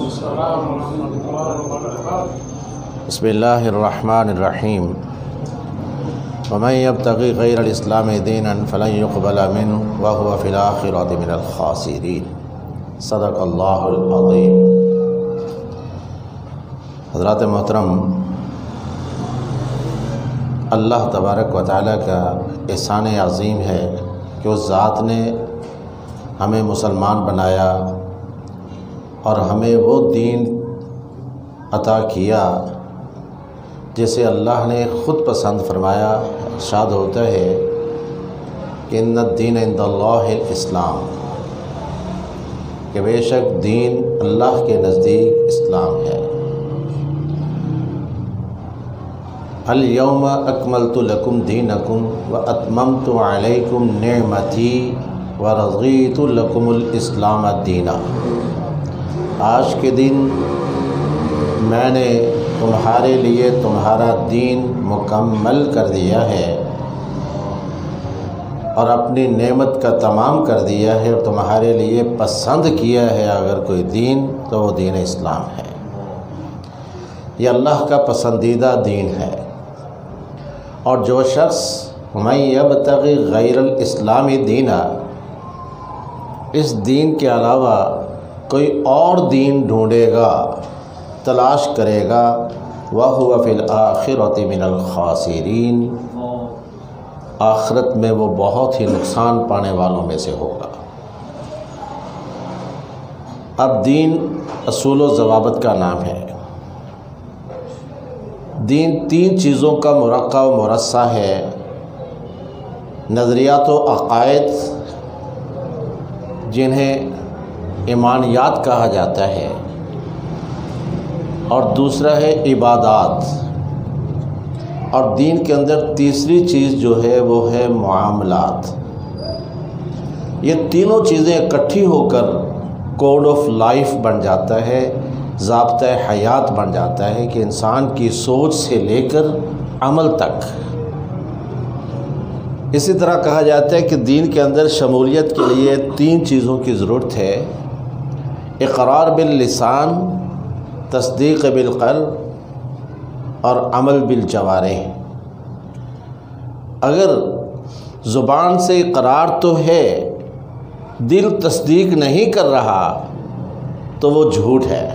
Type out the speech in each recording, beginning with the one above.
بسم اللہ الرحمن الرحیم ومن یبتغی غیر الاسلام دینا فلن يقبل منہ وهو فی الآخرۃ من الخاسرین۔ صدق اللہ العظیم۔ حضرات محترم، اللہ تبارک و تعالیٰ کا احسان عظیم ہے کہ اس ذات نے ہمیں مسلمان بنایا اور ہمیں وہ دین عطا کیا جسے اللہ نے خود پسند فرمایا۔ ارشاد ہوتا ہے کہ ان الدین عند اللہ الاسلام، کہ بے شک دین اللہ کے نزدیک اسلام ہے۔ الیوم اکملت لکم دینکم واتممت علیکم نعمتی ورضیت لکم الاسلام دینا۔ آج کے دن میں نے تمہارے لیے تمہارا دین مکمل کر دیا ہے اور اپنی نعمت کا تمام کر دیا ہے، اور تمہارے لیے پسند کیا ہے اگر کوئی دین تو وہ دین اسلام ہے۔ یہ اللہ کا پسندیدہ دین ہے، اور جو شخص من یبتغی غیر الاسلام دینا، اس دین کے علاوہ کوئی اور دین ڈھونڈے گا، تلاش کرے گا، وَهُوَ فِي الْآخِرَةِ مِنَ الْخَاسِرِينَ، آخرت میں وہ بہت ہی نقصان پانے والوں میں سے ہوگا۔ اب دین اصول و ضوابط کا نام ہے۔ دین تین چیزوں کا مرقع و مرصع ہے: نظریات و عقائد، جنہیں ایمانیات کہا جاتا ہے، اور دوسرا ہے عبادات، اور دین کے اندر تیسری چیز جو ہے وہ ہے معاملات۔ یہ تینوں چیزیں اکٹھی ہو کر کوڈ آف لائف بن جاتا ہے، ضابطۂ حیات بن جاتا ہے کہ انسان کی سوچ سے لے کر عمل تک۔ اسی طرح کہا جاتا ہے کہ دین کے اندر شمولیت کے لیے تین چیزوں کی ضرورت ہے: اقرار باللسان، تصدیق بالقلب، اور عمل بالجوارح۔ اگر زبان سے اقرار تو ہے، دل تصدیق نہیں کر رہا تو وہ جھوٹ ہے،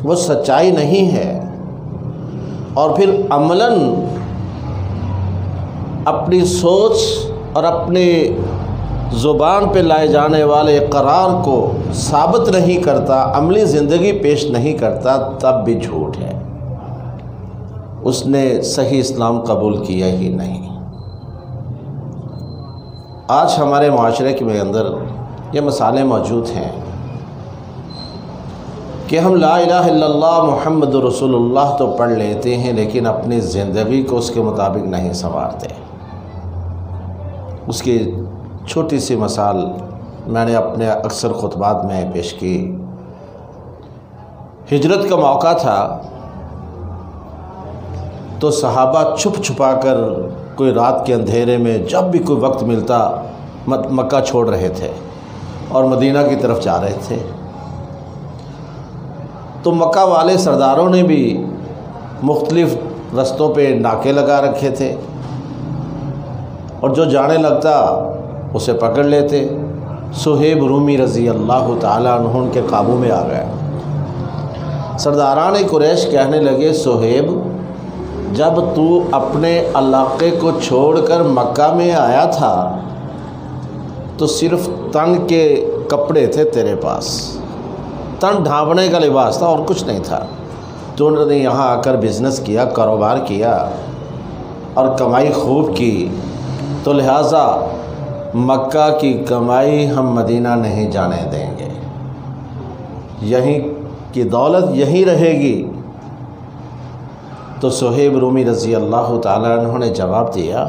وہ سچائی نہیں ہے۔ اور پھر عملاً اپنی سوچ اور اپنے زبان پہ لائے جانے والے اقرار کو ثابت نہیں کرتا، عملی زندگی پیش نہیں کرتا، تب بھی جھوٹ ہے، اس نے صحیح اسلام قبول کیا ہی نہیں۔ آج ہمارے معاشرے کے اندر یہ مسائل موجود ہیں کہ ہم لا الہ الا اللہ محمد رسول اللہ تو پڑھ لیتے ہیں، لیکن اپنی زندگی کو اس کے مطابق نہیں سنوارتے۔ اس کی چھوٹی سی مثال میں نے اپنے اکثر خطبات میں پیش کی۔ ہجرت کا موقع تھا تو صحابہ چھپ چھپا کر کوئی رات کے اندھیرے میں جب بھی کوئی وقت ملتا مکہ چھوڑ رہے تھے اور مدینہ کی طرف جا رہے تھے۔ تو مکہ والے سرداروں نے بھی مختلف رستوں پہ ناکے لگا رکھے تھے، اور جو جانے لگتا اسے پکڑ لیتے۔ صہیب رومی رضی اللہ تعالیٰ عنہ ان کے قابو میں آ گیا۔ سرداران قریش کہنے لگے، صہیب، جب تو اپنے علاقے کو چھوڑ کر مکہ میں آیا تھا تو صرف تن کے کپڑے تھے تیرے پاس، تن ڈھانپنے کا لباس تھا اور کچھ نہیں تھا۔ تو انہوں نے یہاں آ کر بزنس کیا، کاروبار کیا اور کمائی خوب کی، تو لہٰذا مکہ کی کمائی ہم مدینہ نہیں جانے دیں گے، یہیں کی دولت یہیں رہے گی۔ تو صہیب رومی رضی اللہ تعالیٰ عنہ نے جواب دیا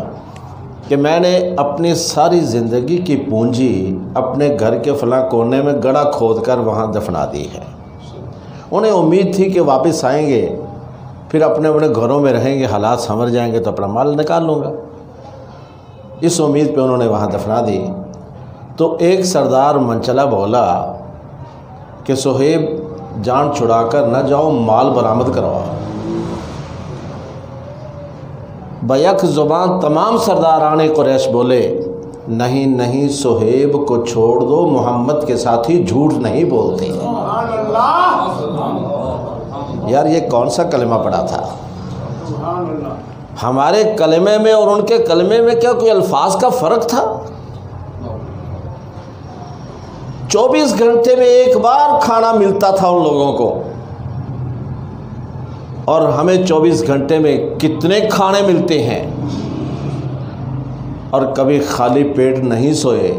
کہ میں نے اپنی ساری زندگی کی پونجی اپنے گھر کے فلاں کونے میں گڑھا کھود کر وہاں دفنا دی ہے۔ انہیں امید تھی کہ واپس آئیں گے، پھر اپنے اپنے گھروں میں رہیں گے، حالات سنور جائیں گے تو اپنا مال نکال لوں گا۔ اس امید پہ انہوں نے وہاں دفنا دی۔ تو ایک سردار منچلا بولا کہ صہیب جان چھڑا کر نہ جاؤ، مال برآمد کرواؤ۔ بیک زبان تمام سرداران قریش بولے نہیں نہیں صہیب کو چھوڑ دو، محمد کے ساتھی جھوٹ نہیں بولتے۔ یار یہ کون سا کلمہ پڑا تھا؟ ہمارے کلمے میں اور ان کے کلمے میں کیا کوئی الفاظ کا فرق تھا؟ 24 گھنٹے میں ایک بار کھانا ملتا تھا ان لوگوں کو، اور ہمیں 24 گھنٹے میں کتنے کھانے ملتے ہیں، اور کبھی خالی پیٹ نہیں سوئے،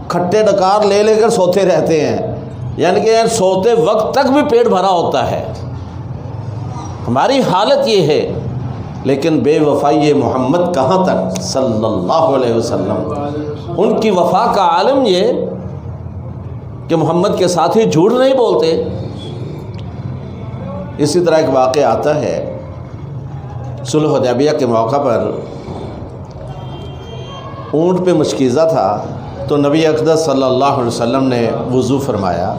کھٹے ڈکار لے لے کر سوتے رہتے ہیں، یعنی کہ سوتے وقت تک بھی پیٹ بھرا ہوتا ہے۔ ہماری حالت یہ ہے، لیکن بے وفائی محمد کہاں تک صلی اللہ علیہ وسلم۔ ان کی وفا کا عالم یہ کہ محمد کے ساتھی جھوٹ نہیں بولتے۔ اسی طرح ایک واقعہ آتا ہے، صلح حدیبیہ کے موقع پر اونٹ پہ مشکیزہ تھا، تو نبی اقدس صلی اللہ علیہ وسلم نے وضو فرمایا،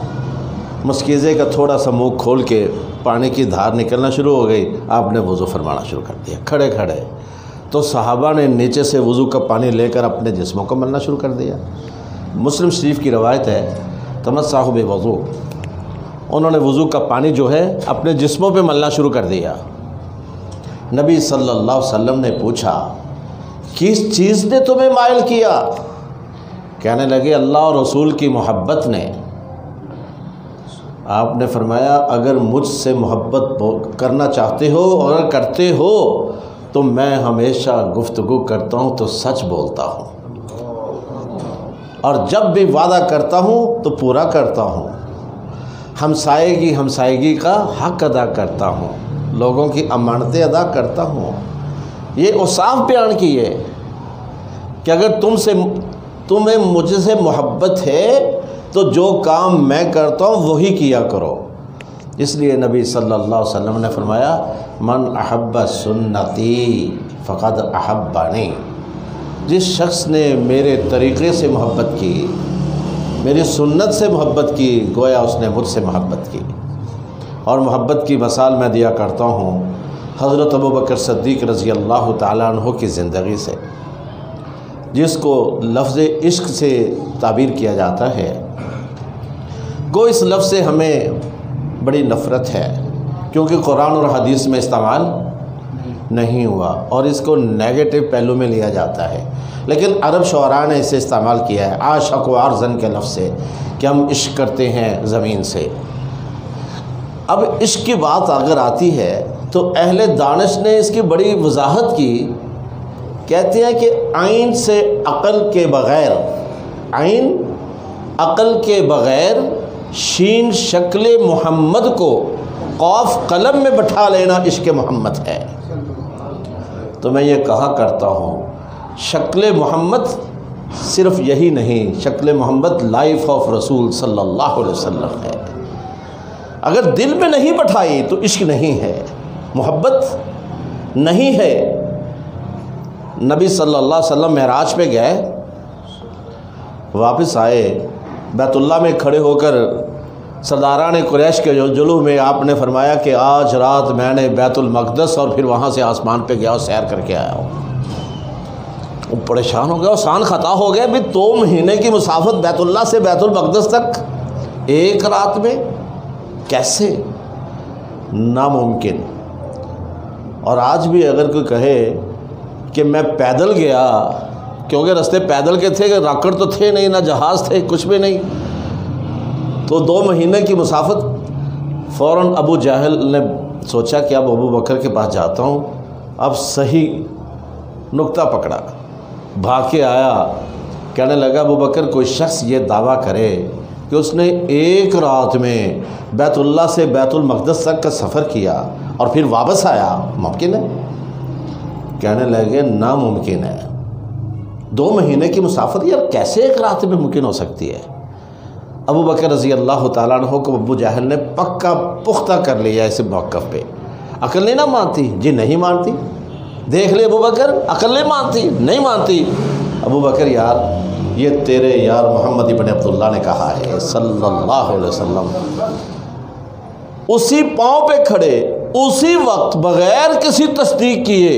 مشکیزے کا تھوڑا سا منہ کھول کے پانی کی دھار نکلنا شروع ہو گئی، آپ نے وضو فرمانا شروع کر دیا کھڑے کھڑے، تو صحابہ نے نیچے سے وضو کا پانی لے کر اپنے جسموں کو ملنا شروع کر دیا۔ مسلم شریف کی روایت ہے، تمسحوا بوضوء، انہوں نے وضو کا پانی جو ہے اپنے جسموں پہ ملنا شروع کر دیا۔ نبی صلی اللہ علیہ وسلم نے پوچھا کس چیز نے تمہیں مائل کیا؟ کہنے لگے اللہ اور رسول کی محبت نے۔ آپ نے فرمایا اگر مجھ سے محبت کرنا چاہتے ہو اور اگر کرتے ہو تو میں ہمیشہ گفتگو کرتا ہوں تو سچ بولتا ہوں، اور جب بھی وعدہ کرتا ہوں تو پورا کرتا ہوں، ہمسائیگی کا حق ادا کرتا ہوں، لوگوں کی امانتیں ادا کرتا ہوں۔ یہ اوصاف بیان کیے کہ اگر تمہیں مجھ سے محبت ہے تو جو کام میں کرتا ہوں وہی کیا کرو۔ اس لیے نبی صلی اللہ علیہ وسلم نے فرمایا من احب سنتی فقد احبانی، جس شخص نے میرے طریقے سے محبت کی، میری سنت سے محبت کی، گویا اس نے مجھ سے محبت کی۔ اور محبت کی مثال میں دیا کرتا ہوں حضرت ابوبکر صدیق رضی اللہ تعالیٰ عنہ کی زندگی سے، جس کو لفظ عشق سے تعبیر کیا جاتا ہے۔ گو اس لفظ سے ہمیں بڑی نفرت ہے، کیونکہ قرآن اور حدیث میں استعمال نہیں ہوا اور اس کو نیگیٹو پہلو میں لیا جاتا ہے، لیکن عرب شعراء نے اسے استعمال کیا ہے عاشق و ارزن کے لفظ سے، کہ ہم عشق کرتے ہیں زمین سے۔ اب عشق کی بات اگر آتی ہے تو اہل دانش نے اس کی بڑی وضاحت کی، کہتے ہیں کہ عین سے عقل کے بغیر، عین عقل کے بغیر، شین شکل محمد کو قاف قلم میں بٹھا لینا عشق محمد ہے۔ تو میں یہ کہا کرتا ہوں شکل محمد صرف یہی نہیں، شکل محمد لائف آف رسول صلی اللہ علیہ وسلم ہے۔ اگر دل میں نہیں بٹھائی تو عشق نہیں ہے، محبت نہیں ہے۔ نبی صلی اللہ علیہ وسلم معراج پہ گئے، واپس آئے، بیت اللہ میں کھڑے ہو کر سرداران قریش کے جلوہ میں آپ نے فرمایا کہ آج رات میں نے بیت المقدس اور پھر وہاں سے آسمان پہ گیا اور سیر کر کے آیا ہوں۔ وہ پریشان ہو گیا، آسان خطا ہو گیا، بھی 2 مہینے کی مسافت بیت اللہ سے بیت المقدس تک ایک رات میں کیسے؟ ناممکن۔ اور آج بھی اگر کوئی کہے کہ میں پیدل گیا، کیونکہ رستے پیدل کے تھے، کہ راکٹ تو تھے نہیں، نہ جہاز تھے، کچھ بھی نہیں، تو 2 مہینے کی مسافت، فوراً ابو جہل نے سوچا کہ اب ابو بکر کے پاس جاتا ہوں، اب صحیح نقطہ پکڑا، بھاگ کے آیا، کہنے لگا ابو بکر کوئی شخص یہ دعویٰ کرے کہ اس نے ایک رات میں بیت اللہ سے بیت المقدس تک کا سفر کیا اور پھر واپس آیا، ممکن ہے؟ کہنے لگے ناممکن ہے۔ 2 مہینے کی مسافت یار کیسے ایک رات میں ممکن ہو سکتی ہے؟ ابو بکر رضی اللہ تعالیٰ عنہ کو ابو جہل نے پکا پختہ کر لیا اس موقف پہ۔ عقل نہیں نہ مانتی؟ جی نہیں مانتی، دیکھ لے ابو بکر، عقل نہیں مانتی، نہیں مانتی۔ ابو بکر یار یہ تیرے یار محمد ابن عبداللہ نے کہا ہے صلی اللہ علیہ وسلم۔ اسی پاؤں پہ کھڑے اسی وقت بغیر کسی تصدیق کیے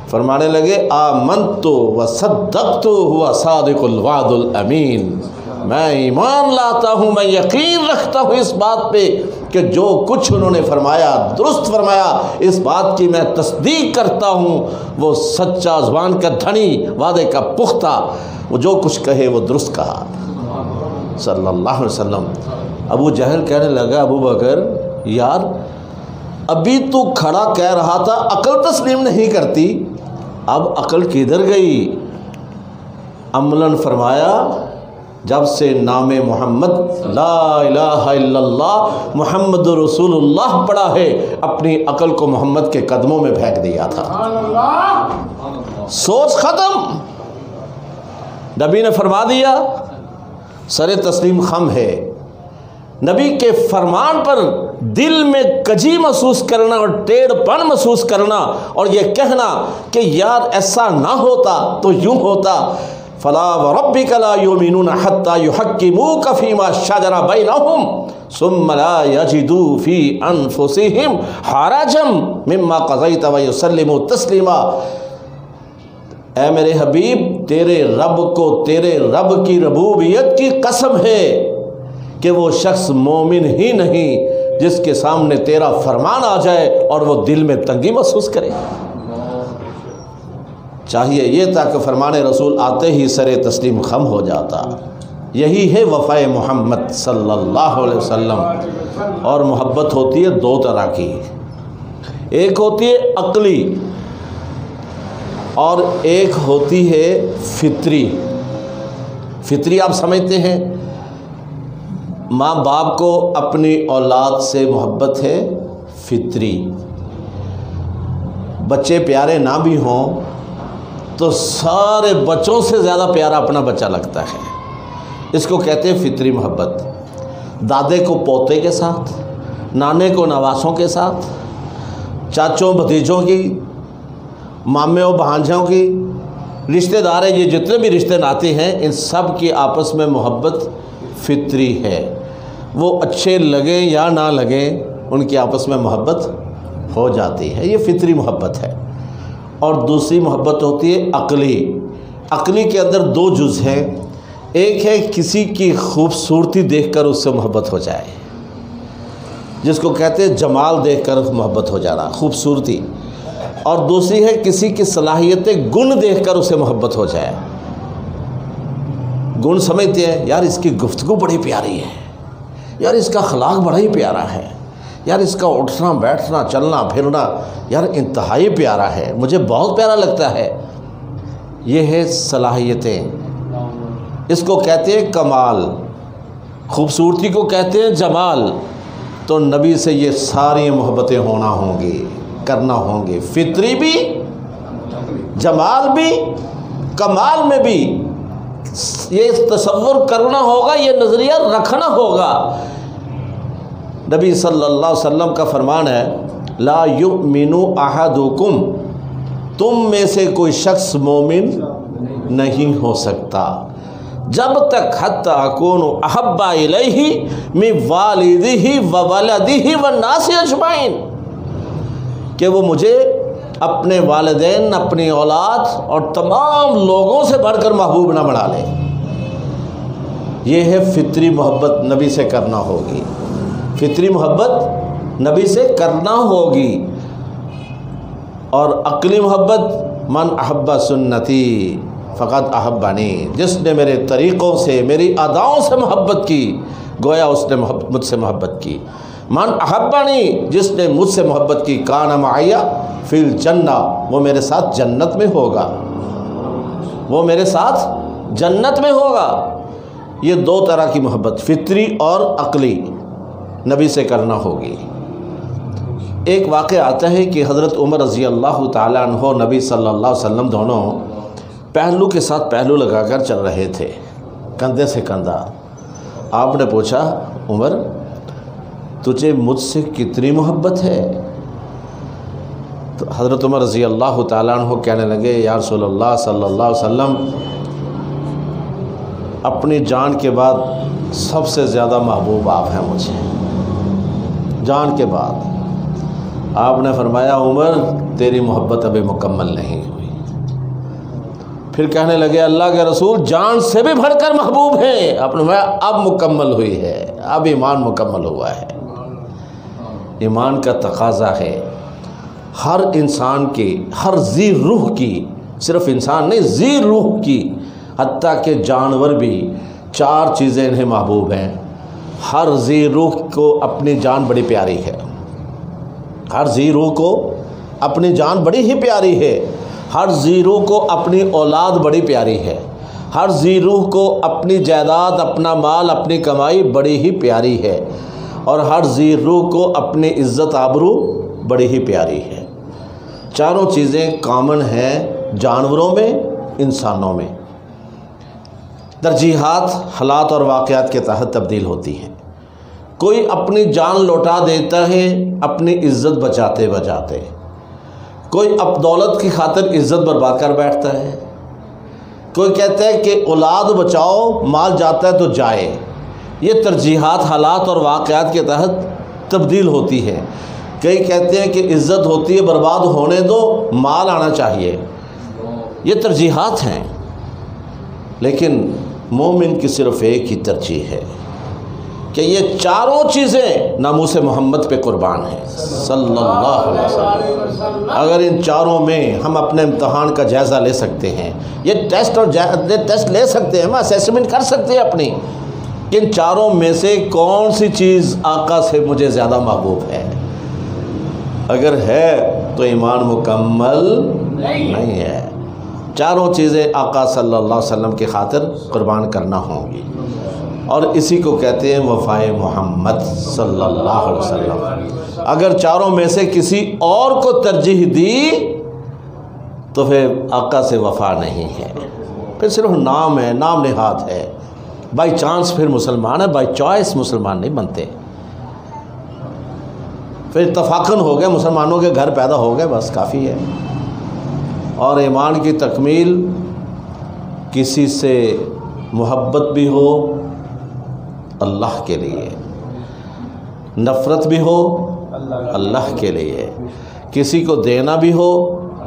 فرمانے لگے آمنت و صدقت ہوا صادق الوعد الامین، میں ایمان لاتا ہوں، میں یقین رکھتا ہوں اس بات پہ کہ جو کچھ انہوں نے فرمایا درست فرمایا، اس بات کی میں تصدیق کرتا ہوں، وہ سچا زبان کا دھنی وعدے کا پختہ، وہ جو کچھ کہے وہ درست کہا صلی اللہ علیہ وسلم۔ ابو جہل کہنے لگا ابو بکر یار ابھی تو کھڑا کہہ رہا تھا عقل تسلیم نہیں کرتی، اب عقل کدھر گئی؟ عملاً فرمایا جب سے نام محمد لا الہ الا اللہ محمد رسول اللہ پڑھا ہے اپنی عقل کو محمد کے قدموں میں پھینک دیا تھا، سوچ ختم۔ نبی نے فرما دیا، سر تسلیم خم ہے۔ نبی کے فرمان پر دل میں کجی محسوس کرنا اور ٹیڑھ پن محسوس کرنا اور یہ کہنا کہ یار ایسا نہ ہوتا تو یوں ہوتا، فلا وربک لا یؤمنون حتی یحکموک فیما شجر بینہم ثم لا یجدوا فی انفسہم حرجا مما قضیت ویسلموا تسلیما۔ اے میرے حبیب تیرے رب کو تیرے رب کی ربوبیت کی قسم ہے کہ وہ شخص مومن ہی نہیں جس کے سامنے تیرا فرمان آ جائے اور وہ دل میں تنگی محسوس کرے۔ چاہیے یہ تھا کہ فرمان رسول آتے ہی سر تسلیم خم ہو جاتا۔ یہی ہے وفائے محمد صلی اللہ علیہ وسلم۔ اور محبت ہوتی ہے دو طرح کی، ایک ہوتی ہے عقلی اور ایک ہوتی ہے فطری۔ فطری آپ سمجھتے ہیں، ماں باپ کو اپنی اولاد سے محبت ہے فطری۔ بچے پیارے نہ بھی ہوں تو سارے بچوں سے زیادہ پیارا اپنا بچہ لگتا ہے، اس کو کہتے ہیں فطری محبت۔ دادے کو پوتے کے ساتھ، نانے کو نواسوں کے ساتھ، چاچوں بھتیجوں کی، مامے و بھانجوں کی، رشتہ دار ہیں، یہ جتنے بھی رشتے ناتے ہیں ان سب کی آپس میں محبت فطری ہے۔ وہ اچھے لگیں یا نہ لگیں ان کی آپس میں محبت ہو جاتی ہے، یہ فطری محبت ہے۔ اور دوسری محبت ہوتی ہے عقلی۔ عقلی کے اندر دو جز ہیں، ایک ہے کسی کی خوبصورتی دیکھ کر اس سے محبت ہو جائے، جس کو کہتے ہیں جمال دیکھ کر محبت ہو جانا، خوبصورتی، اور دوسری ہے کسی کی صلاحیتیں گن دیکھ کر اسے محبت ہو جائے۔ گن سمجھتے ہیں یار اس کی گفتگو بڑی پیاری ہے، یار اس کا اخلاق بڑا ہی پیارا ہے، یار اس کا اٹھنا بیٹھنا چلنا پھرنا یار انتہائی پیارا ہے، مجھے بہت پیارا لگتا ہے۔ یہ ہے صلاحیتیں، اس کو کہتے ہیں کمال، خوبصورتی کو کہتے ہیں جمال۔ تو نبی سے یہ ساری محبتیں ہونا ہوں گی، کرنا ہوں گی، فطری بھی، جمال بھی، کمال میں بھی یہ تصور کرنا ہوگا، یہ نظریہ رکھنا ہوگا۔ نبی صلی اللہ علیہ وسلم کا فرمان ہے لا یؤمن احدکم، تم میں سے کوئی شخص مومن نہیں ہو سکتا جب تک حتی اکون احب الیہ من والدہ وولدہ والناس اجمعین، کہ وہ مجھے اپنے والدین، اپنی اولاد اور تمام لوگوں سے بڑھ کر محبوب نہ بنا لے۔ یہ ہے فطری محبت، نبی سے کرنا ہوگی، فطری محبت نبی سے کرنا ہوگی۔ اور عقلی محبت من احب سنتی فقط احبانی، جس نے میرے طریقوں سے میری اداؤں سے محبت کی گویا اس نے مجھ سے محبت کی۔ من احبانی، جس نے مجھ سے محبت کی، کان معی فی الجنہ، وہ میرے ساتھ جنت میں ہوگا، وہ میرے ساتھ جنت میں ہوگا۔ یہ دو طرح کی محبت، فطری اور عقلی، نبی سے کرنا ہوگی۔ ایک واقعہ آتا ہے کہ حضرت عمر رضی اللہ تعالیٰ عنہ نبی صلی اللہ علیہ وسلم دونوں پہلو کے ساتھ پہلو لگا کر چل رہے تھے، کندھے سے کندھا۔ آپ نے پوچھا عمر تجھے مجھ سے کتنی محبت ہے؟ تو حضرت عمر رضی اللہ تعالیٰ عنہ کہنے لگے یا رسول اللہ صلی اللہ علیہ وسلم اپنی جان کے بعد سب سے زیادہ محبوب آپ ہیں مجھے، جان کے بعد۔ آپ نے فرمایا عمر تیری محبت ابھی مکمل نہیں ہوئی۔ پھر کہنے لگے اللہ کے رسول جان سے بھی بڑھ کر محبوب ہیں۔ آپ نے فرمایا اب مکمل ہوئی ہے، اب ایمان مکمل ہوا ہے۔ ایمان کا تقاضا ہے ہر انسان کی، ہر ذی روح کی، صرف انسان نہیں ذی روح کی، حتیٰ کہ جانور بھی 4 چیزیں انہیں محبوب ہیں۔ ہر ذی روح کو اپنی جان بڑی پیاری ہے، ہر ذی روح کو اپنی جان بڑی ہی پیاری ہے، ہر ذی روح کو اپنی اولاد بڑی پیاری ہے، ہر ذی روح کو اپنی جائیداد، اپنا مال، اپنی کمائی بڑی ہی پیاری ہے، اور ہر ذی روح کو اپنی عزت آبرو بڑی ہی پیاری ہے۔ چاروں چیزیں کامن ہیں جانوروں میں، انسانوں میں۔ ترجیحات حالات اور واقعات کے تحت تبدیل ہوتی ہیں۔ کوئی اپنی جان لوٹا دیتا ہے اپنی عزت بچاتے بچاتے، کوئی اب دولت کی خاطر عزت برباد کر بیٹھتا ہے، کوئی کہتا ہے کہ اولاد بچاؤ مال جاتا ہے تو جائے۔ یہ ترجیحات حالات اور واقعات کے تحت تبدیل ہوتی ہے۔ کئی کہتے ہیں کہ عزت ہوتی ہے برباد ہونے دو، مال آنا چاہیے۔ یہ ترجیحات ہیں، لیکن مومن کی صرف ایک ہی ترجیح ہے کہ یہ چاروں چیزیں ناموس محمد پہ قربان ہیں صلی اللہ علیہ وسلم۔ اگر ان چاروں میں ہم اپنے امتحان کا جائزہ لے سکتے ہیں، یہ ٹیسٹ لے سکتے ہیں، ہم اسیسمنٹ کر سکتے ہیں اپنی کہ ان چاروں میں سے کون سی چیز آقا سے مجھے زیادہ محبوب ہے۔ اگر ہے تو ایمان مکمل نہیں ہے۔ چاروں چیزیں آقا صلی اللہ علیہ وسلم کی خاطر قربان کرنا ہوں گی، اور اسی کو کہتے ہیں وفائے محمد صلی اللہ علیہ وسلم۔ اگر چاروں میں سے کسی اور کو ترجیح دی تو پھر آقا سے وفا نہیں ہے، پھر صرف نام ہے، نام نہاد ہے۔ بائی چانس پھر مسلمان ہے، بائی چوائس مسلمان نہیں بنتے، پھر اتفاقاً ہو گئے، مسلمانوں کے گھر پیدا ہو گئے، بس کافی ہے۔ اور ایمان کی تکمیل کسی سے محبت بھی ہو اللہ کے لیے، نفرت بھی ہو اللہ کے لیے، کسی کو دینا بھی ہو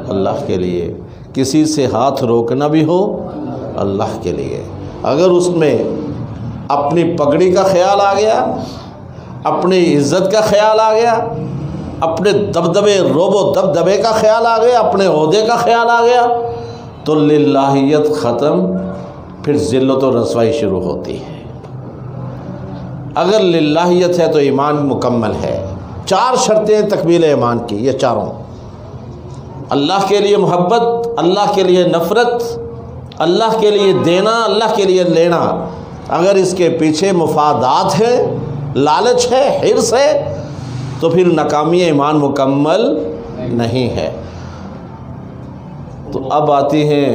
اللہ کے لیے، کسی سے ہاتھ روکنا بھی ہو اللہ کے لیے۔ اگر اس میں اپنی پگڑی کا خیال آ گیا، اپنی عزت کا خیال آ گیا، اپنے دبدبے روب و دبدبے کا خیال آ گیا، اپنے عہدے کا خیال آ گیا، تو للہیت ختم، پھر ذلت و رسوائی شروع ہوتی ہے۔ اگر للہیت ہے تو ایمان مکمل ہے۔ 4 شرطیں تکمیل ایمان کی، یہ چاروں: اللہ کے لیے محبت، اللہ کے لیے نفرت، اللہ کے لیے دینا، اللہ کے لیے لینا۔ اگر اس کے پیچھے مفادات ہے، لالچ ہے، حرص ہے، تو پھر ناکامی ایمان مکمل نہیں ہے۔ تو اب آتی ہیں،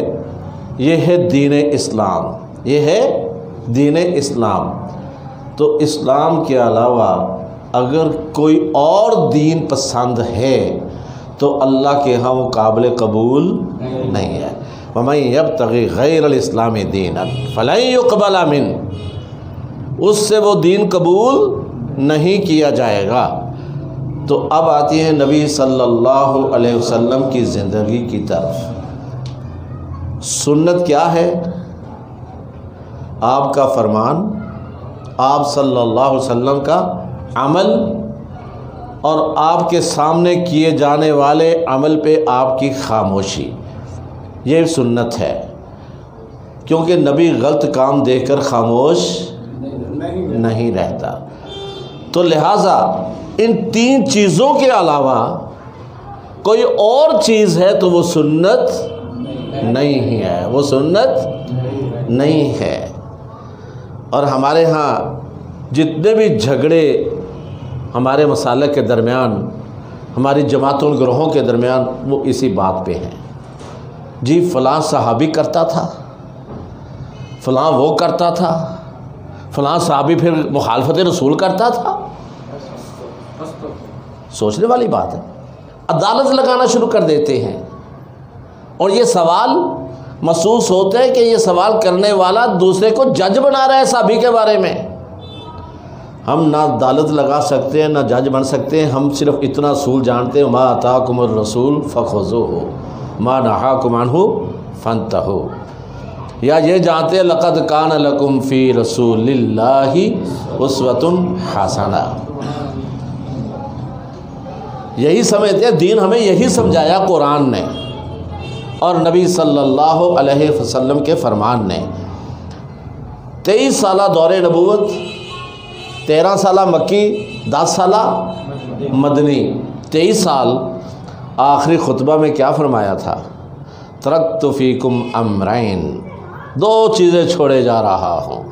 یہ ہے دین اسلام، یہ ہے دین اسلام۔ تو اسلام کے علاوہ اگر کوئی اور دین پسند ہے تو اللہ کے ہاں وہ قابل قبول نہیں ہے۔ وَمَن يَبْتَغِ غَيْرَ الْإِسْلَامِ دِينًا فَلَن يُقْبَلَ مِنْهُ، اس سے وہ دین قبول نہیں کیا جائے گا۔ تو اب آتی ہے نبی صلی اللہ علیہ وسلم کی زندگی کی طرف۔ سنت کیا ہے؟ آپ کا فرمان، آپ صلی اللہ علیہ وسلم کا عمل، اور آپ کے سامنے کیے جانے والے عمل پہ آپ کی خاموشی، یہ سنت ہے۔ کیونکہ نبی غلط کام دیکھ کر خاموش نہیں رہتا۔ تو لہٰذا ان 3 چیزوں کے علاوہ کوئی اور چیز ہے تو وہ سنت نہیں ہے، وہ سنت نہیں ہے۔ اور ہمارے ہاں جتنے بھی جھگڑے ہمارے مسالک کے درمیان، ہماری جماعتوں گروہوں کے درمیان، وہ اسی بات پہ ہیں۔ جی فلاں صحابی کرتا تھا، فلاں وہ کرتا تھا، فلاں صحابی پھر مخالفت رسول کرتا تھا۔ سوچنے والی بات ہے۔ عدالت لگانا شروع کر دیتے ہیں، اور یہ سوال محسوس ہوتا ہے کہ یہ سوال کرنے والا دوسرے کو جج بنا رہا ہے صحابی کے بارے میں۔ ہم نہ عدالت لگا سکتے ہیں نہ جج بن سکتے ہیں، ہم صرف اتنا اصول جانتے ہیں، ما آتاکم الرسول فخذوہ ما نہاکم عنہ فانتہوا، یا یہ جانتے ہیں لقد کان لکم فی رسول اللہ اسوۃ حسنہ۔ یہی سمجھتے ہیں، دین ہمیں یہی سمجھایا قرآن نے اور نبی صلی اللہ علیہ وسلم کے فرمان نے۔ 23 سالہ دور نبوت، 13 سالہ مکی، 10 سالہ مدنی، 23 سال۔ آخری خطبہ میں کیا فرمایا تھا؟ ترکت فیکم امرین، 2 چیزیں چھوڑے جا رہا ہوں،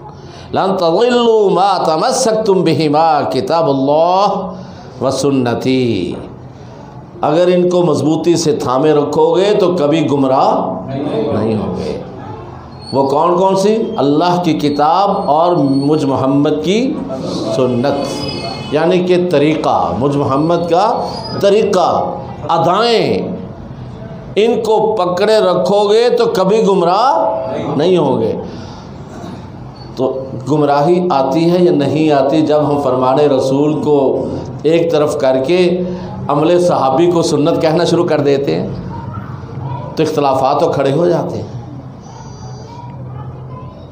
لن تضلوا ما تمسکتم بہما کتاب اللہ و سنتی، اگر ان کو مضبوطی سے تھامے رکھو گے تو کبھی گمراہ نہیں ہوگے۔ وہ کون کون سی؟ اللہ کی کتاب اور مجھ محمد کی سنت، یعنی کہ طریقہ، مجھ محمد کا طریقہ، ادائیں، ان کو پکڑے رکھو گے تو کبھی گمراہ نہیں ہوگے۔ تو گمراہی آتی ہے یا نہیں آتی جب ہم فرمان رسول کو ایک طرف کر کے عمل صحابی کو سنت کہنا شروع کر دیتے ہیں تو اختلافات تو کھڑے ہو جاتے ہیں۔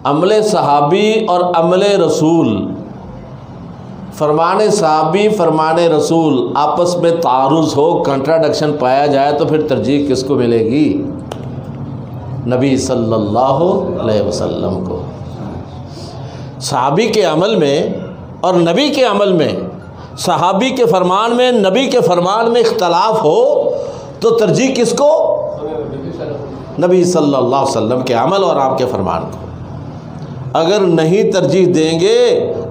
عمل صحابی اور عمل رسول، فرمان صحابی فرمان رسول آپس میں تعارض ہو، کنٹراڈکشن پایا جائے تو پھر ترجیح کس کو ملے گی؟ نبی صلی اللہ علیہ وسلم کو۔ صحابی کے عمل میں اور نبی کے عمل میں، صحابی کے فرمان میں نبی کے فرمان میں اختلاف ہو تو ترجیح کس کو؟ نبی صلی اللہ علیہ وسلم کے عمل اور آپ کے فرمان کو۔ اگر نہیں ترجیح دیں گے،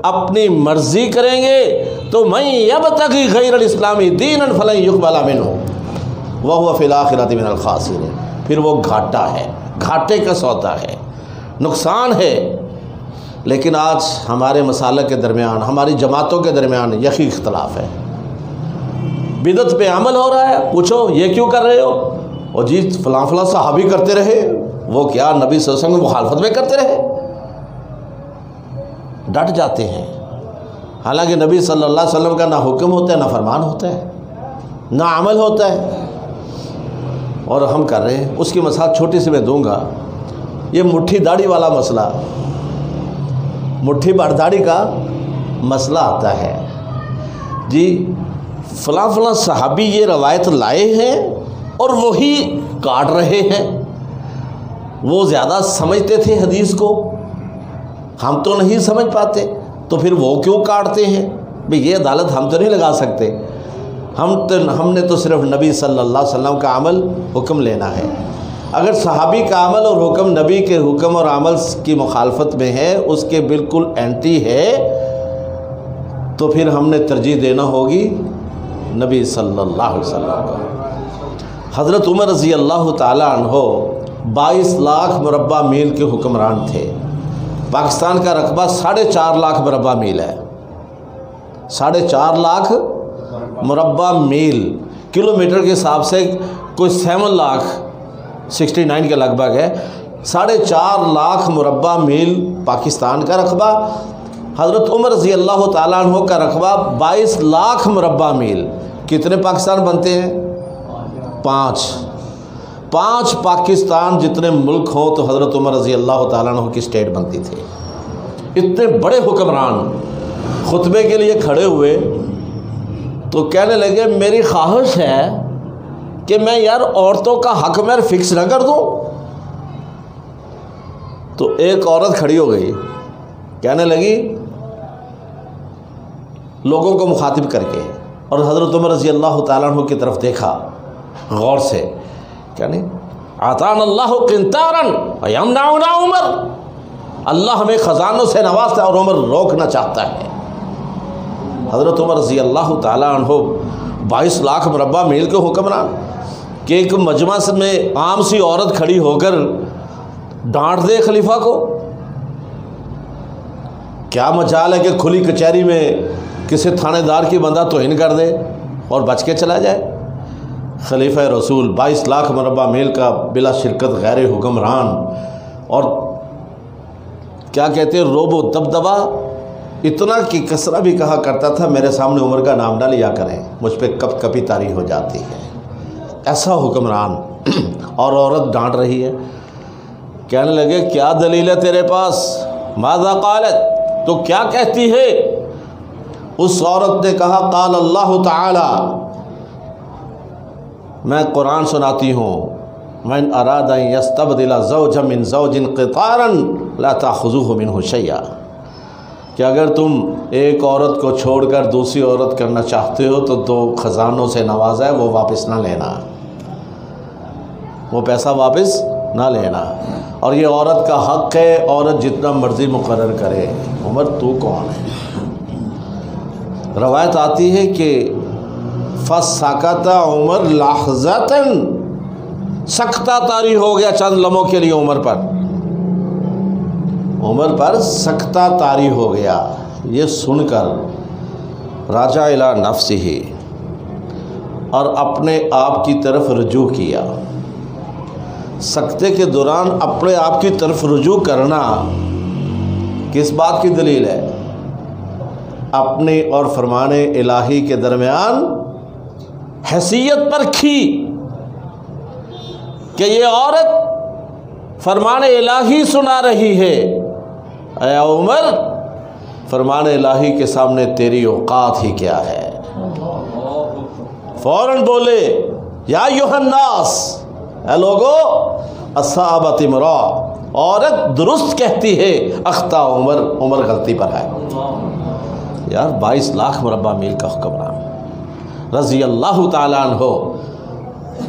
اپنی مرضی کریں گے تو من یبتغی غیر الاسلام دینا فلن یقبل منہ وہو فی الآخرۃ من الخاسرین، پھر وہ گھاٹا ہے، گھاٹے کا سودا ہے، نقصان ہے۔ لیکن آج ہمارے مسالک کے درمیان، ہماری جماعتوں کے درمیان یہی اختلاف ہے۔ بدعت پہ عمل ہو رہا ہے، پوچھو یہ کیوں کر رہے ہو؟ اور جی فلاں فلاں صحابی کرتے رہے، وہ کیا نبی صلی اللہ علیہ وسلم کی مخالفت میں کرتے رہے؟ ڈٹ جاتے ہیں، حالانکہ نبی صلی اللہ علیہ وسلم کا نہ حکم ہوتا ہے، نہ فرمان ہوتا ہے، نہ عمل ہوتا ہے، اور ہم کر رہے ہیں۔ اس کی مثال چھوٹی سی میں دوں گا، یہ مٹھی داڑھی والا مسئلہ، مٹھی بھر داڑھی کا مسئلہ آتا ہے، جی فلاں فلاں صحابی یہ روایت لائے ہیں اور وہی کاٹ رہے ہیں، وہ زیادہ سمجھتے تھے حدیث کو، ہم تو نہیں سمجھ پاتے، تو پھر وہ کیوں کاٹتے ہیں؟ بھئی یہ عدالت ہم تو نہیں لگا سکتے، ہم نے تو صرف نبی صلی اللہ علیہ وسلم کا عمل حکم لینا ہے۔ اگر صحابی کا عمل اور حکم نبی کے حکم اور عمل کی مخالفت میں ہے، اس کے بالکل اینٹی ہے، تو پھر ہم نے ترجیح دینا ہوگی نبی صلی اللہ علیہ وسلم کو۔ حضرت عمر رضی اللہ تعالیٰ عنہ 22 لاکھ مربع میل کے حکمران تھے۔ پاکستان کا رقبہ 4.5 لاکھ مربع میل ہے، 4.5 لاکھ مربع میل، کلومیٹر کے حساب سے کوئی 7 لاکھ 69 کے لگ بھگ ہے۔ 4.5 لاکھ مربع میل پاکستان کا رقبہ، حضرت عمر رضی اللہ تعالیٰ عنہ کا رقبہ 22 لاکھ مربع میل۔ کتنے پاکستان بنتے ہیں؟ 5 پاکستان جتنے ملک ہوں تو حضرت عمر رضی اللہ تعالیٰ عنہ کی سٹیٹ بنتی تھی۔ اتنے بڑے حکمران خطبے کے لیے کھڑے ہوئے تو کہنے لگے میری خواہش ہے کہ میں یار عورتوں کا حق میں فکس نہ کر دوں۔ تو ایک عورت کھڑی ہو گئی، کہنے لگی لوگوں کو مخاطب کر کے، اور حضرت عمر رضی اللہ تعالیٰ عنہ کی طرف دیکھا غور سے، کہنے عطانا اللہ قنطارا ویمنعنا عمر، اللہ ہمیں خزانوں سے نوازتا ہے اور عمر روکنا چاہتا ہے۔ حضرت عمر رضی اللہ تعالیٰ عنہ 22 لاکھ مربع میل کے حکمران کہ ایک مجمع میں عام سی عورت کھڑی ہو کر ڈانٹ دے خلیفہ کو، کیا مجال ہے کہ کھلی کچہری میں کسی تھانے دار کی بندہ توہین کر دے اور بچ کے چلا جائے؟ خلیفہ رسول 22 لاکھ مربع میل کا بلا شرکت غیر حکمران، اور کیا کہتے ہیں روب و دبدبا اتنا کہ کسرا بھی کہا کرتا تھا میرے سامنے عمر کا نام نہ لیا کریں، مجھ پہ کب کبھی طاری ہو جاتی ہے، ایسا حکمران۔ اور عورت ڈانٹ رہی ہے، کہنے لگے کیا دلیل ہے تیرے پاس؟ ماذا قالت، تو کیا کہتی ہے؟ اس عورت نے کہا قال اللہ تعالی، میں قرآن سناتی ہوں، من اراد ان یستبدل زوجا من زوج قطارا لا تاخذوه منه شیئا، کہ اگر تم ایک عورت کو چھوڑ کر دوسری عورت کرنا چاہتے ہو تو 2 خزانوں سے نوازا ہے، وہ واپس نہ لینا، وہ پیسہ واپس نہ لینا۔ اور یہ عورت کا حق ہے، عورت جتنا مرضی مقرر کرے۔ عمر تو کون ہے؟ روایت آتی ہے کہ فسکت عمر لحظتاً، سکتہ طاری ہو گیا چند لمحوں کے لیے عمر پر سکتہ طاری ہو گیا۔ یہ سن کر راجع الی نفسہ، اور اپنے آپ کی طرف رجوع کیا۔ سکتے کے دوران اپنے آپ کی طرف رجوع کرنا کس بات کی دلیل ہے؟ اپنے اور فرمان الہی کے درمیان حیثیت پرکھی کہ یہ عورت فرمان الہی سنا رہی ہے، اے عمر فرمان الہی کے سامنے تیری اوقات ہی کیا ہے؟ فوراً بولے یا ایھا الناس، اے لوگو اصابت امرا، عورت درست کہتی ہے، اخطا عمر غلطی پر ہے۔ یار 22 لاکھ مربع میل کا حکمران رضی اللہ تعالیٰ عنہ،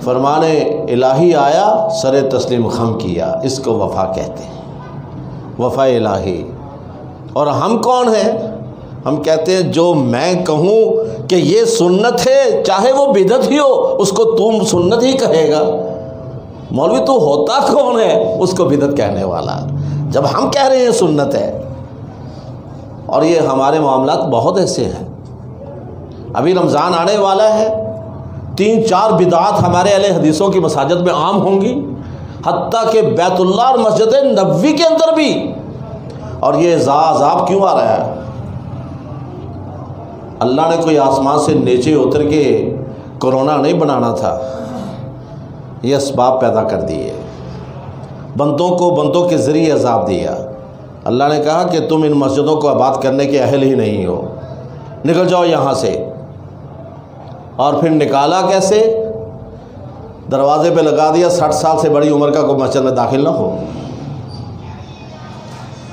فرمان الہی آیا، سر تسلیم خم کیا، اس کو وفا کہتے ہیں، وفا الہی۔ اور ہم کون ہیں؟ ہم کہتے ہیں جو میں کہوں کہ یہ سنت ہے، چاہے وہ بدعت ہی ہو، اس کو تم سنت ہی کہے گا۔ مولوی تو ہوتا کون ہے اس کو بدعت کہنے والا، جب ہم کہہ رہے ہیں سنت ہے۔ اور یہ ہمارے معاملات بہت ایسے ہیں، ابھی رمضان آنے والا ہے، 3-4 بدعات ہمارے اہل حدیثوں کی مساجد میں عام ہوں گی، حتیٰ کہ بیت اللہ اور مسجد نبوی کے اندر بھی۔ اور یہ عذاب کیوں آ رہا ہے؟ اللہ نے کوئی آسمان سے نیچے اتر کے کورونا نہیں بنانا تھا، یہ اسباب پیدا کر دیے، بندوں کو بندوں کے ذریعے عذاب دیا۔ اللہ نے کہا کہ تم ان مسجدوں کو آباد کرنے کے اہل ہی نہیں ہو، نکل جاؤ یہاں سے۔ اور پھر نکالا کیسے؟ دروازے پہ لگا دیا 60 سال سے بڑی عمر کا کوئی مسجد میں داخل نہ ہو۔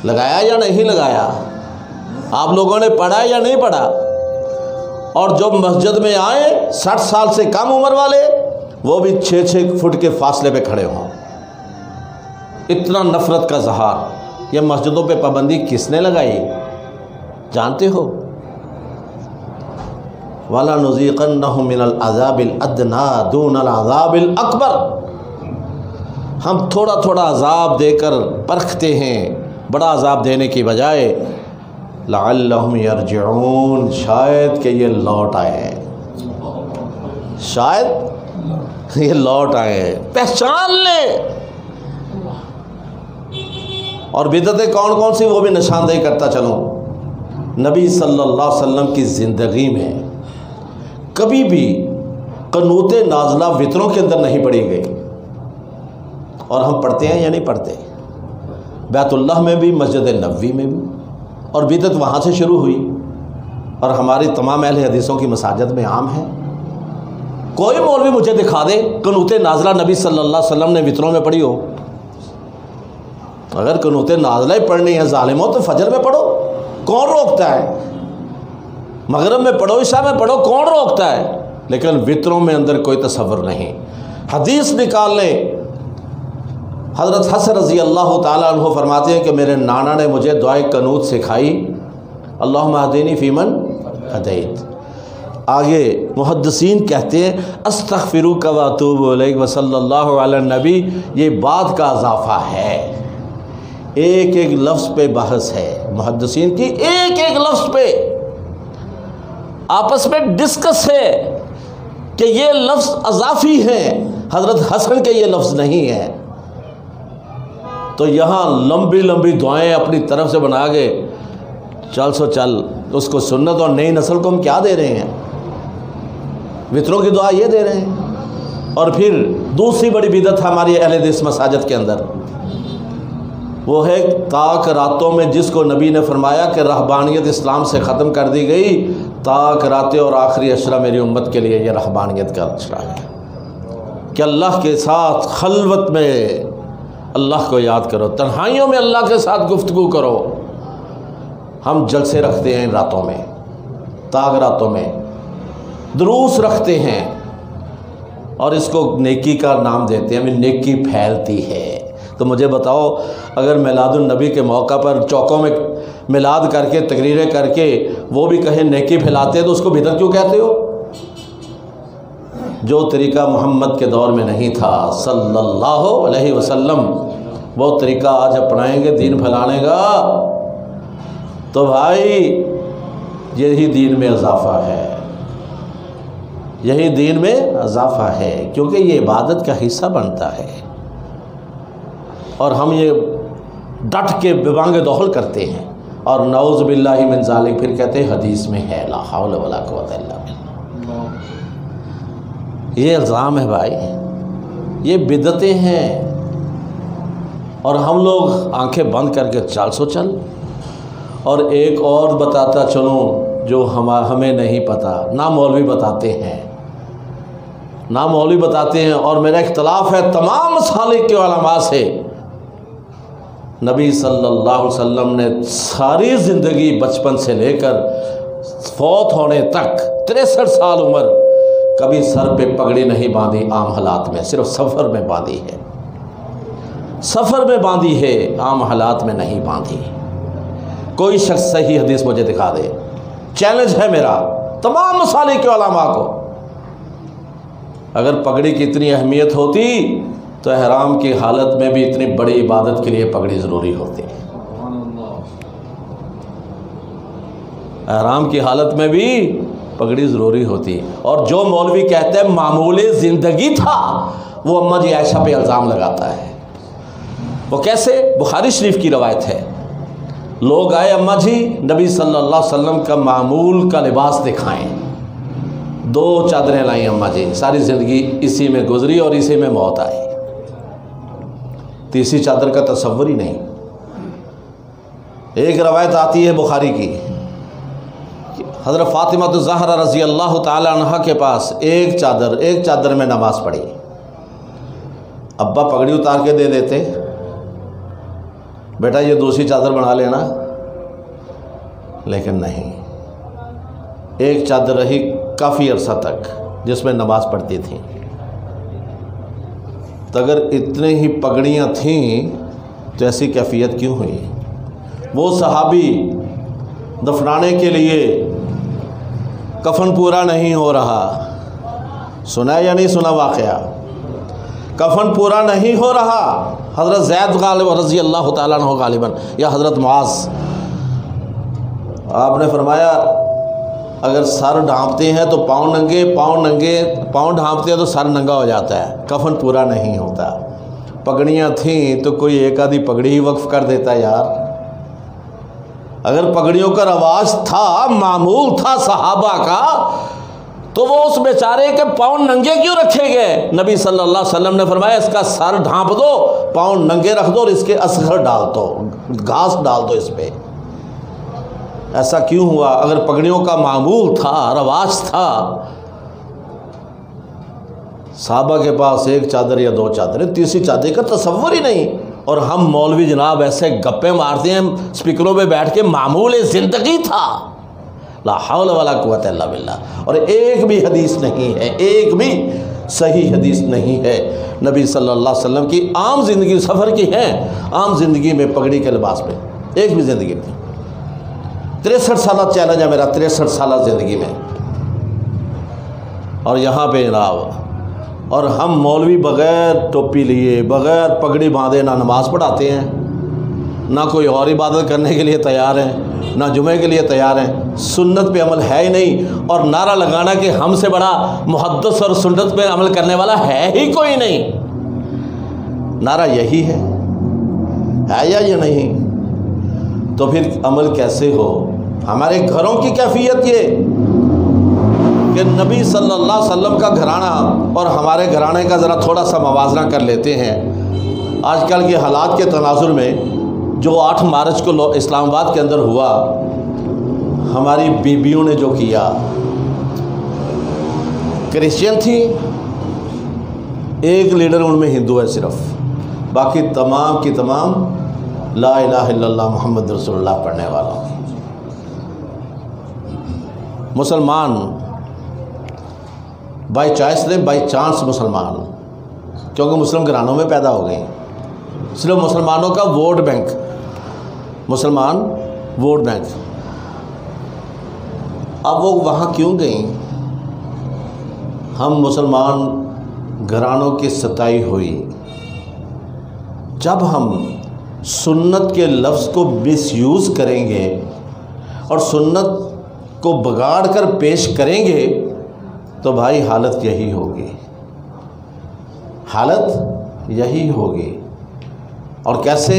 لگایا یا نہیں لگایا؟ آپ لوگوں نے پڑھا یا نہیں پڑھا؟ اور جو مسجد میں آئے 60 سال سے کم عمر والے، وہ بھی 6-6 فٹ کے فاصلے پہ کھڑے ہوں۔ اتنا نفرت کا اظہار، یہ مسجدوں پہ پابندی کس نے لگائی جانتے ہو؟ وَلَنُذِيقَنَّهُم مِّنَ الْعَذَابِ الْأَدْنَىٰ دُونَ الْعَذَابِ الْأَكْبَرِ، ہم تھوڑا تھوڑا عذاب دے کر پرکھتے ہیں، بڑا عذاب دینے کی بجائے۔ لَعَلَّهُمْ يَرْجِعُونَ، شاید کہ یہ لوٹ آئے، شاید یہ لوٹ آئے، پہچان لیں۔ اور بدعتیں کون کون سی وہ بھی نشاندہی کرتا چلوں۔ نبی صلی اللہ علیہ وسلم کی زندگی میں کبھی بھی قنوت نازلہ وطروں کے اندر نہیں پڑھی گئی، اور ہم پڑھتے ہیں یا نہیں پڑھتے؟ بیت اللہ میں بھی، مسجد نبوی میں بھی، اور بدعت وہاں سے شروع ہوئی، اور ہماری تمام اہل حدیثوں کی مساجد میں عام ہے۔ کوئی مولوی مجھے دکھا دے قنوت نازلہ نبی صلی اللہ علیہ وسلم نے وطروں میں پڑھی ہو۔ اگر قنوت نازلہ ہی پڑھنی ہے ظالموں تو فجر میں پڑھو، کون روکتا ہے؟ مغرب میں پڑھو، عشاء میں پڑھو، کون روکتا ہے؟ لیکن وطروں میں اندر کوئی تصور نہیں۔ حدیث نکال لیں، حضرت حسن رضی اللہ تعالیٰ عنہ فرماتے ہیں کہ میرے نانا نے مجھے دعائے قنوت سکھائی، اللہم اہدنی فیمن ہدیت۔ آگے محدثین کہتے ہیں استغفروک و اتوب الیک وصلی اللہ علی النبی، یہ بعد کا اضافہ ہے، ایک ایک لفظ پہ بحث ہے محدثین کی، ایک ایک لفظ پہ آپس میں ڈسکس ہے کہ یہ لفظ اضافی ہیں، حضرت حسن کے یہ لفظ نہیں ہیں۔ تو یہاں لمبی لمبی دعائیں اپنی طرف سے بنا کے چل سو چل، اس کو سنت اور نئی نسل کو ہم کیا دے رہے ہیں؟ وطروں کی دعا یہ دے رہے ہیں۔ اور پھر دوسری بڑی بدعت ہماری اہل حدیث مساجد کے اندر، وہ ہے تاک راتوں میں، جس کو نبی نے فرمایا کہ رہبانیت اسلام سے ختم کر دی گئی، تاک راتیں اور آخری عشرہ میری امت کے لیے یہ رہبانیت کا عشرہ ہے کہ اللہ کے ساتھ خلوت میں اللہ کو یاد کرو، تنہائیوں میں اللہ کے ساتھ گفتگو کرو۔ ہم جلسے رکھتے ہیں ان راتوں میں، تاک راتوں میں دروس رکھتے ہیں، اور اس کو نیکی کا نام دیتے ہیں، نیکی پھیلتی ہے۔ تو مجھے بتاؤ، اگر میلاد النبی کے موقع پر چوکوں میں میلاد کر کے تقریریں کر کے وہ بھی کہیں نیکی پھیلاتے ہیں تو اس کو بدعت کیوں کہتے ہو؟ جو طریقہ محمد کے دور میں نہیں تھا صلی اللہ علیہ وسلم، وہ طریقہ آج اپنائیں گے دین پھیلانے کا، تو بھائی یہی دین میں اضافہ ہے، یہی دین میں اضافہ ہے، کیونکہ یہ عبادت کا حصہ بنتا ہے۔ اور ہم یہ ڈٹ کے ببانگ دخل کرتے ہیں، اور نعوذ باللہ من ذالک پھر کہتے ہیں حدیث میں ہے، لا حول ولا قوت الا باللہ۔ یہ الزام ہے بھائی، یہ بدعتیں ہیں، اور ہم لوگ آنکھیں بند کر کے چال سو چل۔ اور ایک اور بتاتا چلوں جو ہمیں نہیں پتہ، نہ مولوی بتاتے ہیں، نہ مولوی بتاتے ہیں، اور میرا اختلاف ہے تمام مسالک کے علماء سے۔ نبی صلی اللہ علیہ وسلم نے ساری زندگی بچپن سے لے کر فوت ہونے تک 63 سال عمر کبھی سر پہ پگڑی نہیں باندھی عام حالات میں، صرف سفر میں باندھی ہے، سفر میں باندھی ہے، عام حالات میں نہیں باندھی۔ کوئی شخص صحیح حدیث مجھے دکھا دے، چیلنج ہے میرا تمام مسالک کے علماء کو۔ اگر پگڑی کی اتنی اہمیت ہوتی تو احرام کی حالت میں بھی اتنی بڑی عبادت کے لیے پگڑی ضروری ہوتی، احرام کی حالت میں بھی پگڑی ضروری ہوتی۔ اور جو مولوی کہتے ہیں معمول زندگی تھا، وہ اماں جی عائشہ پہ الزام لگاتا ہے۔ وہ کیسے؟ بخاری شریف کی روایت ہے، لوگ آئے اماں جی نبی صلی اللہ علیہ وسلم کا معمول کا لباس دکھائیں، 2 چادریں لائیں اماں جی، ساری زندگی اسی میں گزری اور اسی میں موت آئی، تیسری چادر کا تصور ہی نہیں۔ ایک روایت آتی ہے بخاری کی، حضرت فاطمہ الزہرا رضی اللہ تعالی عنہ کے پاس ایک چادر میں نماز پڑھی، ابا پگڑی اتار کے دے دیتے، بیٹا یہ دوسری چادر بنا لینا، لیکن نہیں، ایک چادر رہی کافی عرصہ تک جس میں نماز پڑھتی تھیں۔ تو اگر اتنے ہی پگڑیاں تھیں تو ایسی کیفیت کیوں ہوئی؟ وہ صحابی دفنانے کے لیے کفن پورا نہیں ہو رہا، سنا یا نہیں سنا واقعہ؟ کفن پورا نہیں ہو رہا، حضرت زید غالب رضی اللہ تعالیٰ عنہ غالباً یا حضرت معاذ، آپ نے فرمایا اگر سر ڈھانپتے ہیں تو پاؤں ننگے، پاؤں ڈھانپتے ہیں تو سر ننگا ہو جاتا ہے، کفن پورا نہیں ہوتا۔ پگڑیاں تھیں تو کوئی ایک آدھی پگڑی ہی وقف کر دیتا یار۔ اگر پگڑیوں کا رواج تھا، معمول تھا صحابہ کا، تو وہ اس بیچارے کے پاؤں ننگے کیوں رکھے گئے؟ نبی صلی اللہ علیہ وسلم نے فرمایا اس کا سر ڈھانپ دو، پاؤں ننگے رکھ دو، اور اس کے اصغر ڈال دو، گھاس ڈال دو اس پہ۔ ایسا کیوں ہوا؟ اگر پگڑیوں کا معمول تھا، رواج تھا، صحابہ کے پاس ایک چادر یا 2 چادریں، تیسری چادر کا تصور ہی نہیں۔ اور ہم مولوی جناب ایسے گپے مارتے ہیں اسپیکروں پہ بیٹھ کے، معمول زندگی تھا، لا حول ولا قوت الا باللہ۔ اور ایک بھی حدیث نہیں ہے، ایک بھی صحیح حدیث نہیں ہے نبی صلی اللہ علیہ وسلم کی عام زندگی، سفر کی ہیں، عام زندگی میں پگڑی کے لباس میں ایک بھی زندگی نہیں۔ 63 سالہ چیلنج ہے میرا، 63 سالہ زندگی میں، اور یہاں پہ جناب، اور ہم مولوی بغیر ٹوپی لیے، بغیر پگڑی باندھے نہ نماز پڑھاتے ہیں، نہ کوئی اور عبادت کرنے کے لیے تیار ہیں۔ نہ جمعے کے لیے تیار ہیں، سنت پہ عمل ہے ہی نہیں، اور نعرہ لگانا کہ ہم سے بڑا محدث اور سنت پہ عمل کرنے والا ہے ہی کوئی نہیں۔ نعرہ یہی ہے یا یہ نہیں؟ تو پھر عمل کیسے ہو؟ ہمارے گھروں کی کیفیت یہ کہ نبی صلی اللہ علیہ وسلم کا گھرانہ اور ہمارے گھرانے کا ذرا تھوڑا سا موازنہ کر لیتے ہیں۔ آج کل کے حالات کے تناظر میں جو 8 مارچ کو اسلام آباد کے اندر ہوا، ہماری بیویوں نے جو کیا، کرسچین تھی، ایک لیڈر ان میں ہندو ہے صرف، باقی تمام کی تمام لا الہ الا اللہ محمد رسول اللہ پڑھنے والا۔ مسلمان بائی چوائس نہیں، بائی چانس مسلمان، کیونکہ مسلم گھرانوں میں پیدا ہو گئے، صرف مسلمانوں کا ووٹ بینک، مسلمان ووٹ بینک۔ اب وہ وہاں کیوں گئیں؟ ہم مسلمان گھرانوں کی ستائی ہوئی جب ہم سنت کے لفظ کو مس یوز کریں گے اور سنت کو بگاڑ کر پیش کریں گے تو بھائی حالت یہی ہوگی، حالت یہی ہوگی۔ اور کیسے؟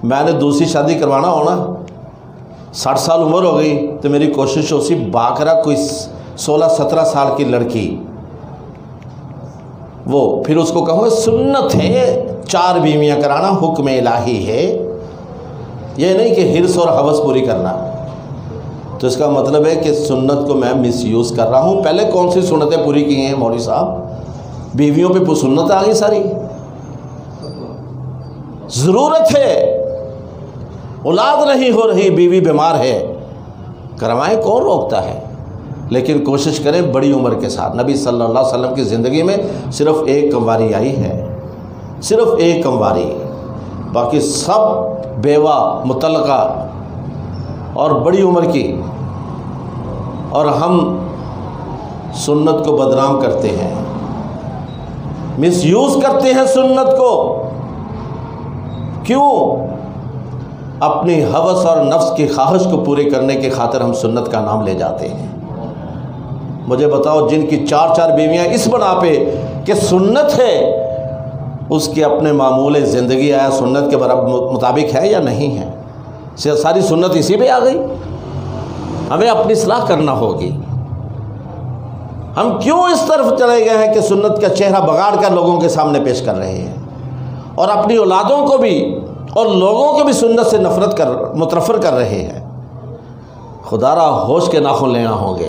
میں نے دوسری شادی کروانا ہونا، 60 سال عمر ہو گئی تو میری کوشش ہو سی باقرا کوئی 16-17 سال کی لڑکی، وہ پھر اس کو کہوں سنت ہے 4 بیویاں کرانا، حکم الہی ہے، یہ نہیں کہ حرص اور ہوس پوری کرنا۔ تو اس کا مطلب ہے کہ سنت کو میں مس یوز کر رہا ہوں۔ پہلے کون سی سنتیں پوری کی ہیں مولوی صاحب؟ بیویوں پہ سنت آ گئی ساری۔ ضرورت ہے، اولاد نہیں ہو رہی، بیوی بیمار ہے، کروائیں، کون روکتا ہے؟ لیکن کوشش کریں بڑی عمر کے ساتھ۔ نبی صلی اللہ علیہ وسلم کی زندگی میں صرف ایک کنواری آئی ہے، صرف ایک کنواری، باقی سب بیوہ، مطلقہ اور بڑی عمر کی۔ اور ہم سنت کو بدنام کرتے ہیں، مس یوز کرتے ہیں سنت کو۔ کیوں؟ اپنی ہوس اور نفس کی خواہش کو پوری کرنے کی خاطر ہم سنت کا نام لے جاتے ہیں۔ مجھے بتاؤ، جن کی 4 بیویاں اس بنا پہ کہ سنت ہے، اس کے اپنے معمول زندگی آیا سنت کے مطابق ہے یا نہیں ہے؟ ساری سنت اسی پہ آ گئی۔ ہمیں اپنی اصلاح کرنا ہوگی۔ ہم کیوں اس طرف چلے گئے ہیں کہ سنت کا چہرہ بگاڑ کر لوگوں کے سامنے پیش کر رہے ہیں، اور اپنی اولادوں کو بھی اور لوگوں کو بھی سنت سے متنفر کر رہے ہیں؟ خدا را ہوش کے ناخن لینا ہوں گے،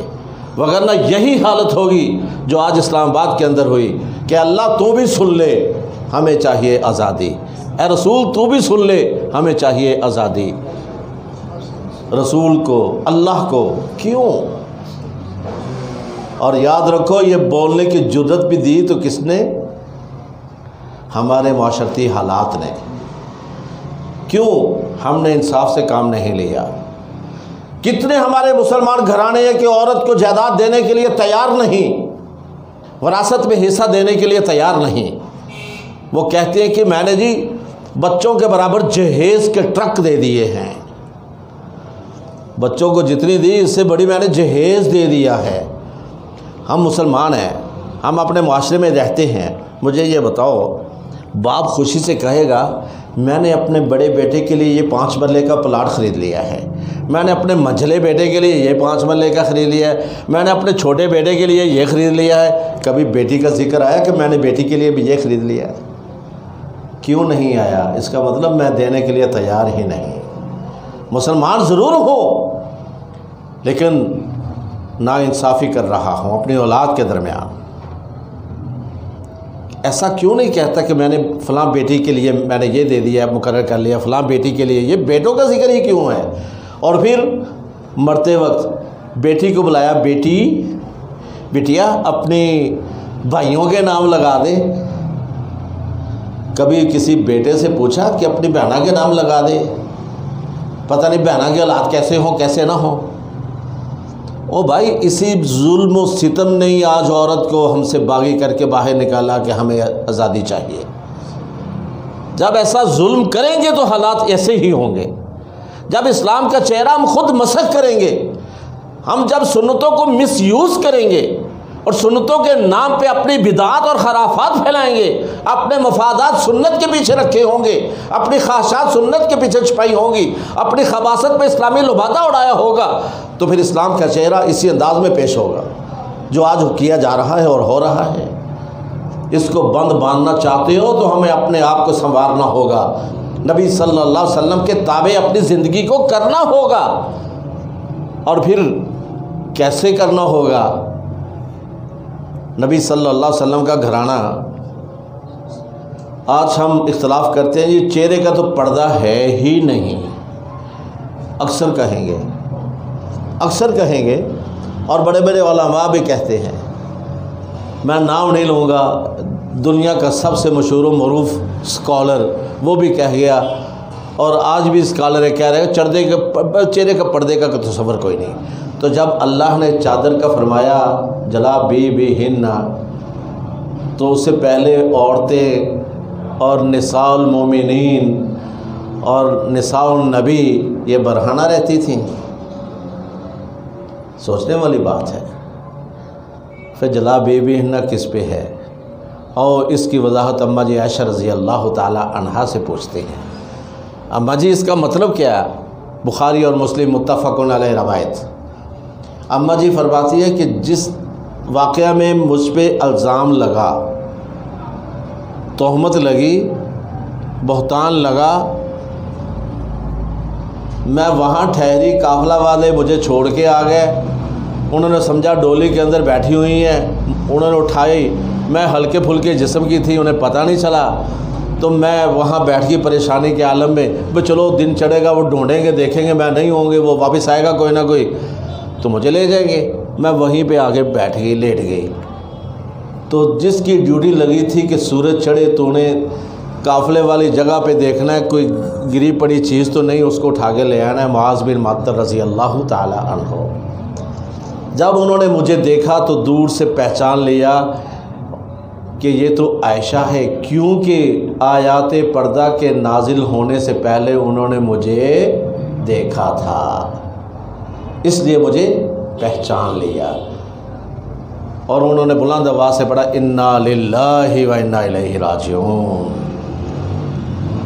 وگرنہ یہی حالت ہوگی جو آج اسلام آباد کے اندر ہوئی کہ اللہ تو بھی سن لے، ہمیں چاہیے آزادی، اے رسول تو بھی سن لے، ہمیں چاہیے آزادی۔ رسول کو، اللہ کو کیوں؟ اور یاد رکھو، یہ بولنے کی جرت بھی دی تو کس نے؟ ہمارے معاشرتی حالات نے۔ کیوں؟ ہم نے انصاف سے کام نہیں لیا۔ کتنے ہمارے مسلمان گھرانے ہیں کہ عورت کو جائیداد دینے کے لیے تیار نہیں، وراثت میں حصہ دینے کے لیے تیار نہیں۔ وہ کہتے ہیں کہ میں نے جی بچوں کے برابر جہیز کے ٹرک دے دیے ہیں، بچوں کو جتنی دی اس سے بڑی میں نے جہیز دے دیا ہے۔ ہم مسلمان ہیں، ہم اپنے معاشرے میں رہتے ہیں۔ مجھے یہ بتاؤ، باپ خوشی سے کہے گا میں نے اپنے بڑے بیٹے کے لیے یہ 5 مرلے کا پلاٹ خرید لیا ہے، میں نے اپنے منجھلے بیٹے کے لیے یہ 5 مرلے کا خرید لیا ہے، میں نے اپنے چھوٹے بیٹے کے لیے یہ خرید لیا ہے؟ کبھی بیٹی کا ذکر آیا کہ میں نے بیٹی کے لیے بھی یہ خرید لیا ہے؟ کیوں نہیں آیا؟ اس کا مطلب میں دینے کے لیے تیار ہی نہیں۔ مسلمان ضرور ہوں، لیکن ناانصافی کر رہا ہوں اپنی اولاد کے درمیان۔ ایسا کیوں نہیں کہتا کہ میں نے فلاں بیٹی کے لیے میں نے یہ دے دیا، مقرر کر لیا، فلاں بیٹی کے لیے؟ یہ بیٹوں کا ذکر ہی کیوں ہے؟ اور پھر مرتے وقت بیٹی کو بلایا، بیٹی، بیٹیا اپنی بھائیوں کے نام لگا دے۔ کبھی کسی بیٹے سے پوچھا کہ اپنی بہنہ کے نام لگا دے؟ پتہ نہیں بہنہ کے اولاد کیسے ہوں کیسے نہ ہوں۔ او بھائی، اسی ظلم و ستم نے ہی آج عورت کو ہم سے باغی کر کے باہر نکالا کہ ہمیں آزادی چاہیے۔ جب ایسا ظلم کریں گے تو حالات ایسے ہی ہوں گے۔ جب اسلام کا چہرہ ہم خود مسخ کریں گے، ہم جب سنتوں کو مس یوز کریں گے اور سنتوں کے نام پہ اپنی بدعات اور خرافات پھیلائیں گے، اپنے مفادات سنت کے پیچھے رکھے ہوں گے، اپنی خواہشات سنت کے پیچھے چھپائی ہوں گی، اپنی خباثت پہ اسلامی لبادہ اڑایا ہوگا، تو پھر اسلام کا چہرہ اسی انداز میں پیش ہوگا جو آج کیا جا رہا ہے اور ہو رہا ہے۔ اس کو بند باندھنا چاہتے ہو تو ہمیں اپنے آپ کو سنوارنا ہوگا، نبی صلی اللہ علیہ وسلم کے تابع اپنی زندگی کو کرنا ہوگا۔ اور پھر کیسے کرنا ہوگا؟ نبی صلی اللہ علیہ وسلم کا گھرانہ، آج ہم اختلاف کرتے ہیں یہ چہرے کا تو پردہ ہے ہی نہیں، اکثر کہیں گے اور بڑے بڑے علماء بھی کہتے ہیں، میں نام نہیں لوں گا، دنیا کا سب سے مشہور و معروف اسکالر وہ بھی کہہ گیا، اور آج بھی اسکالر کہہ رہے ہیں چہرے کا پردے کا تصور کوئی نہیں۔ تو جب اللہ نے چادر کا فرمایا جلا بی ہن، تو اس سے پہلے عورتیں اور نساء المومنین اور نساء النبی یہ برہنہ رہتی تھیں، سوچنے والی بات ہے۔ پھر جلا بی ہن کس پہ ہے؟ اور اس کی وضاحت اماں جی عائشہ رضی اللہ تعالی عنہا سے پوچھتے ہیں، اماں جی اس کا مطلب کیا ہے؟ بخاری اور مسلم متفق علیہ روایت۔ اماں جی فرماتی ہے کہ جس واقعہ میں مجھ پہ الزام لگا، تہمت لگی، بہتان لگا، میں وہاں ٹھہری، قافلہ والے مجھے چھوڑ کے آ گئے، انہوں نے سمجھا ڈولی کے اندر بیٹھی ہوئی ہیں، انہوں نے اٹھائی، میں ہلکے پھلکے جسم کی تھی، انہیں پتہ نہیں چلا، تو میں وہاں بیٹھ گئی پریشانی کے عالم میں، بھئی چلو دن چڑھے گا، وہ ڈھونڈیں گے، دیکھیں گے میں نہیں ہوں گے، وہ واپس آئے گا کوئی نہ کوئی تو مجھے لے جائیں گے۔ میں وہیں پہ آگے بیٹھ گئی، لیٹ گئی۔ تو جس کی ڈیوٹی لگی تھی کہ سورج چڑھے تو انہیں قافلے والی جگہ پہ دیکھنا ہے کوئی گری پڑی چیز تو نہیں، اس کو اٹھا کے لے آنا ہے، معاذ بن معطل رضی اللہ تعالی عنہ۔ جب انہوں نے مجھے دیکھا تو دور سے پہچان لیا کہ یہ تو عائشہ ہے، کیونکہ آیات پردہ کے نازل ہونے سے پہلے انہوں نے مجھے دیکھا تھا، اس لیے مجھے پہچان لیا، اور انہوں نے بلند آواز سے پڑھا انا للہ و انا الیہ راجعون۔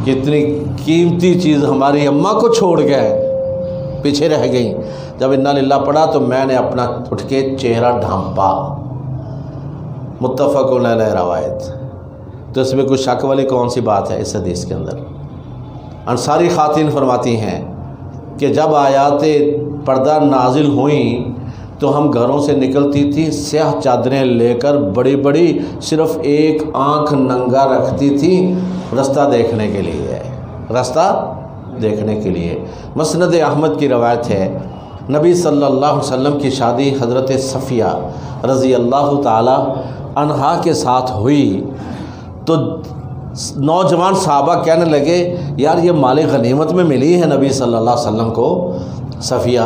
کتنی قیمتی چیز ہماری اماں کو چھوڑ گئے، پیچھے رہ گئیں۔ جب انا للہ پڑھا تو میں نے اپنا اٹھ کے چہرہ ڈھانپا، متفق علیہ روایت۔ تو اس میں کوئی شک والی کون سی بات ہے اس حدیث کے اندر؟ انصاری خواتین فرماتی ہیں کہ جب آیات پردہ نازل ہوئیں تو ہم گھروں سے نکلتی تھی سیاہ چادریں لے کر، بڑی بڑی، صرف ایک آنکھ ننگا رکھتی تھی رستہ دیکھنے کے لیے۔ مسند احمد کی روایت ہے، نبی صلی اللہ علیہ وسلم کی شادی حضرت صفیہ رضی اللہ تعالی عنہا کے ساتھ ہوئی تو نوجوان صحابہ کہنے لگے یار یہ مال غنیمت میں ملی ہے نبی صلی اللہ علیہ وسلم کو صفیہ،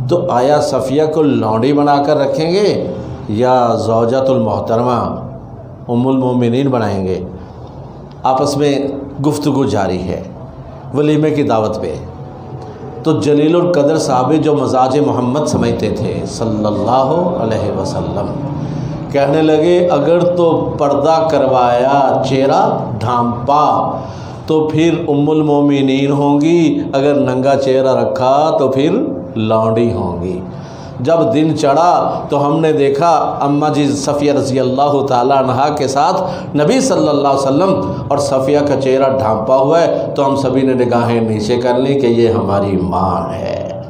تو آیا صفیہ کو لونڈی بنا کر رکھیں گے یا زوجۃ المحترمہ ام المومنین بنائیں گے؟ آپس میں گفتگو جاری ہے ولیمے کی دعوت پہ۔ تو جلیل القدر صحابی جو مزاج محمد سمجھتے تھے صلی اللہ علیہ وسلم، کہنے لگے اگر تو پردہ کروایا، چہرہ ڈھانپا تو پھر ام المومنین ہوں گی، اگر ننگا چہرہ رکھا تو پھر لونڈی ہوں گی۔ جب دن چڑھا تو ہم نے دیکھا اماں جی صفیہ رضی اللہ تعالی عنہا کے ساتھ نبی صلی اللہ علیہ وسلم، اور صفیہ کا چہرہ ڈھانپا ہوا ہے، تو ہم سبھی نے نگاہیں نیچے کر لی کہ یہ ہماری ماں ہے۔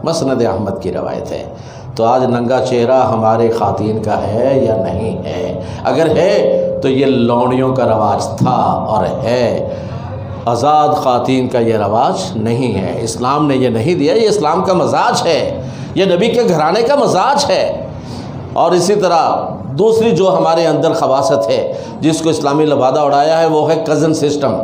مسند احمد کی روایت ہے۔ تو آج ننگا چہرہ ہمارے خواتین کا ہے یا نہیں ہے؟ اگر ہے تو یہ لونڈیوں کا رواج تھا اور ہے، آزاد خواتین کا یہ رواج نہیں ہے۔ اسلام نے یہ نہیں دیا، یہ اسلام کا مزاج ہے، یہ نبی کے گھرانے کا مزاج ہے۔ اور اسی طرح دوسری جو ہمارے اندر خباثت ہے جس کو اسلامی لبادہ اڑایا ہے وہ ہے کزن سسٹم۔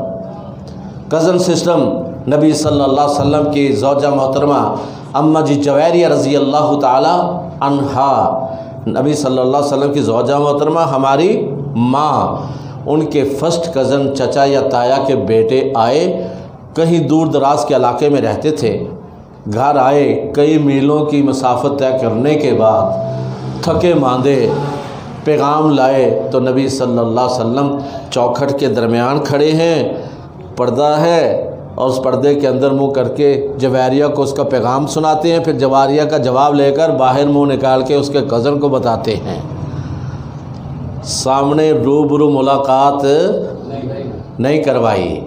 نبی صلی اللہ علیہ وسلم کی زوجہ محترمہ اماں جی جویریہ رضی اللہ تعالی عنہا، نبی صلی اللہ علیہ وسلم کی زوجہ محترمہ ہماری ماں، ان کے فرسٹ کزن چچا یا تایا کے بیٹے آئے، کہیں دور دراز کے علاقے میں رہتے تھے، گھر آئے، کئی میلوں کی مسافت طے کرنے کے بعد تھکے ماندے پیغام لائے تو نبی صلی اللہ علیہ وسلم چوکھٹ کے درمیان کھڑے ہیں، پردہ ہے، اور اس پردے کے اندر منہ کر کے جویریہ کو اس کا پیغام سناتے ہیں، پھر جواریہ کا جواب لے کر باہر منہ نکال کے اس کے کزن کو بتاتے ہیں۔ سامنے روبرو ملاقات نہیں کروائی،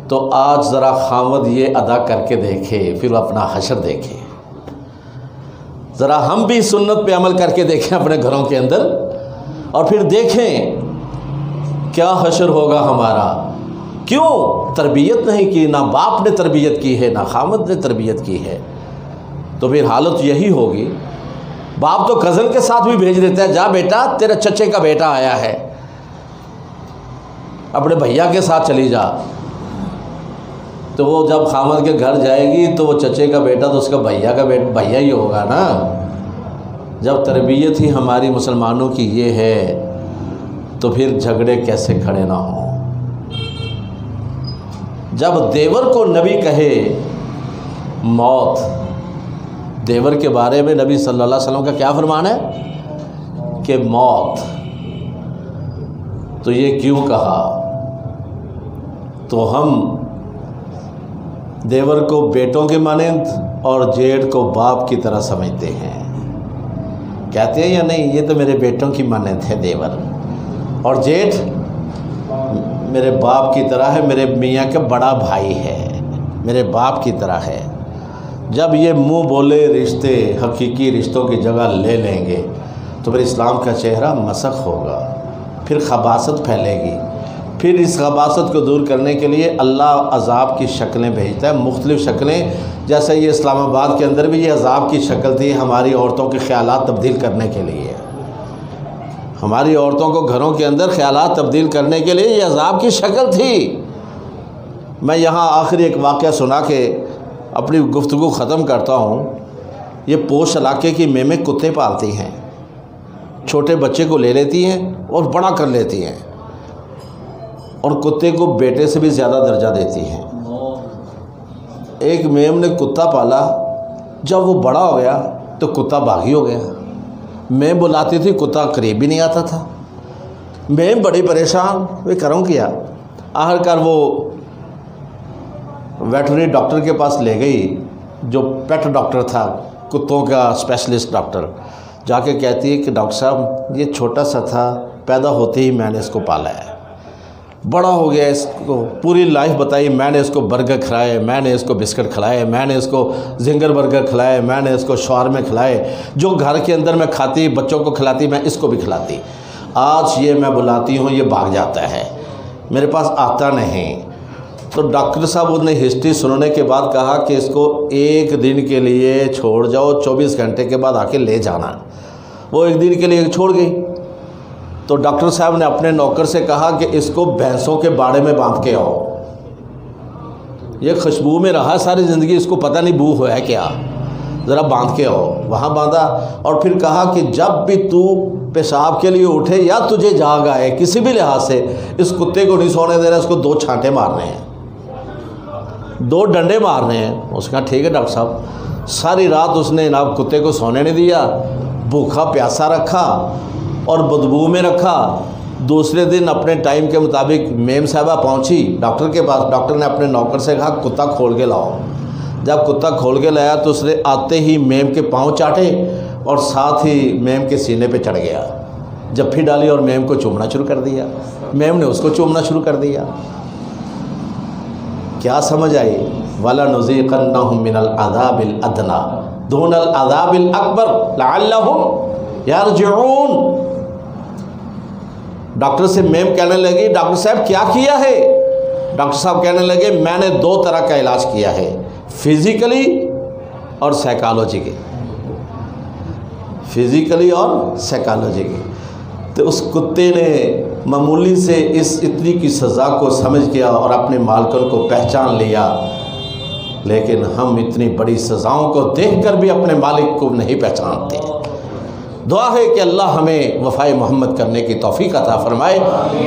تو آج ذرا خاوند یہ ادا کر کے دیکھے، پھر اپنا حشر دیکھے۔ ذرا ہم بھی سنت پہ عمل کر کے دیکھیں اپنے گھروں کے اندر، اور پھر دیکھیں کیا حشر ہوگا ہمارا۔ کیوں تربیت نہیں کی؟ نہ باپ نے تربیت کی ہے، نہ خاوند نے تربیت کی ہے، تو پھر حالت یہی ہوگی۔ باپ تو کزن کے ساتھ بھی بھیج دیتا ہے، جا بیٹا تیرے چچے کا بیٹا آیا ہے، اپنے بھیا کے ساتھ چلی جا۔ تو وہ جب خاوند کے گھر جائے گی تو وہ چچے کا بیٹا تو اس کا بھیا ہی ہوگا نا۔ جب تربیت ہی ہماری مسلمانوں کی یہ ہے تو پھر جھگڑے کیسے کھڑے نہ ہوں۔ جب دیور کو نبی کہے موت، دیور کے بارے میں نبی صلی اللہ علیہ وسلم کا کیا فرمان ہے کہ موت، تو یہ کیوں کہا؟ تو ہم دیور کو بیٹوں کے مانند اور جیٹھ کو باپ کی طرح سمجھتے ہیں، کہتے ہیں یا نہیں یہ تو میرے بیٹوں کی مانند ہے دیور، اور جیٹھ میرے باپ کی طرح ہے، میرے میاں کا بڑا بھائی ہے، میرے باپ کی طرح ہے۔ جب یہ منہ بولے رشتے حقیقی رشتوں کی جگہ لے لیں گے تو پھر اسلام کا چہرہ مسخ ہوگا، پھر خباثت پھیلے گی۔ پھر اس خباثت کو دور کرنے کے لیے اللہ عذاب کی شکلیں بھیجتا ہے، مختلف شکلیں، جیسے یہ اسلام آباد کے اندر بھی یہ عذاب کی شکل تھی ہماری عورتوں کے خیالات تبدیل کرنے کے لیے، ہماری عورتوں کو گھروں کے اندر خیالات تبدیل کرنے کے لیے یہ عذاب کی شکل تھی۔ میں یہاں آخری ایک واقعہ سنا کے اپنی گفتگو ختم کرتا ہوں۔ یہ پوش علاقے کی میمیں کتے پالتی ہیں، چھوٹے بچے کو لے لیتی ہیں اور بڑا کر لیتی ہیں، اور کتے کو بیٹے سے بھی زیادہ درجہ دیتی ہیں۔ ایک میم نے کتا پالا، جب وہ بڑا ہو گیا تو کتا باغی ہو گیا۔ میم بلاتی تھی، کتا قریب بھی نہیں آتا تھا۔ میم بڑی پریشان، وہ کروں کیا؟ آخرکار وہ ویٹرنری ڈاکٹر کے پاس لے گئی، جو پیٹ ڈاکٹر تھا، کتوں کا اسپیشلسٹ ڈاکٹر۔ جا کے کہتی ہے کہ ڈاکٹر صاحب یہ چھوٹا سا تھا، پیدا ہوتے ہی میں نے اس کو پالا ہے، بڑا ہو گیا، اس کو پوری لائف بتائی، میں نے اس کو برگر کھلائے، میں نے اس کو بسکٹ کھلائے، میں نے اس کو زنگر برگر کھلائے، میں نے اس کو شاورمے کھلائے، جو گھر کے اندر میں کھاتی بچوں کو کھلاتی میں اس کو بھی کھلاتی۔ آج یہ میں بلاتی ہوں یہ بھاگ جاتا ہے، میرے پاس آتا نہیں۔ تو ڈاکٹر صاحب نے ہسٹری سننے کے بعد کہا کہ اس کو ایک دن کے لیے چھوڑ جاؤ، 24 گھنٹے کے بعد آ کے لے جانا۔ وہ ایک دن کے لیے چھوڑ گئی، تو ڈاکٹر صاحب نے اپنے نوکر سے کہا کہ اس کو بھینسوں کے باڑے میں باندھ کے آؤ، یہ خوشبو میں رہا ساری زندگی، اس کو پتہ نہیں بو ہوا ہے کیا، ذرا باندھ کے آؤ۔ وہاں باندھا، اور پھر کہا کہ جب بھی تو پیشاب کے لیے اٹھے یا تجھے جاگ آئے کسی بھی لحاظ سے، اس کتے کو نہیں سونے دینا، اس کو 2 چھانٹے مارنے ہیں، 2 ڈنڈے مارنے ہیں۔ اس کا ٹھیک ہے ڈاکٹر صاحب۔ ساری رات اس نے جناب کتے کو سونے نہیں دیا، بھوکھا پیاسا رکھا اور بدبو میں رکھا۔ دوسرے دن اپنے ٹائم کے مطابق میم صاحبہ پہنچی ڈاکٹر کے پاس، ڈاکٹر نے اپنے نوکر سے کہا کتا کھول کے لاؤ۔ جب کتا کھول کے لایا تو اس نے آتے ہی میم کے پاؤں چاٹے اور ساتھ ہی میم کے سینے پہ چڑھ گیا، جپھی ڈالی اور میم کو چومنا شروع کر دیا، میم نے اس کو چومنا شروع کر دیا۔ کیا سمجھ آئی؟ وَلَنُذِيقَنَّهُم مِّنَ الْعَذَابِ الْأَدْنَىٰ دُونَ الْعَذَابِ الْأَكْبَرِ لَعَلَّهُمْ يَرْجِعُونَ۔ ڈاکٹر سے میم کہنے لگی ڈاکٹر صاحب کیا کیا ہے؟ ڈاکٹر صاحب کہنے لگے میں نے 2 طرح کا علاج کیا ہے، فزیکلی اور سائیکالوجی فزیکلی اور سائیکالوجی کی۔ تو اس کتے نے معمولی سے اس اتنی کی سزا کو سمجھ گیا اور اپنے مالکن کو پہچان لیا، لیکن ہم اتنی بڑی سزاؤں کو دیکھ کر بھی اپنے مالک کو نہیں پہچانتے۔ دعا ہے کہ اللہ ہمیں وفائے محمد کرنے کی توفیق عطا فرمائے،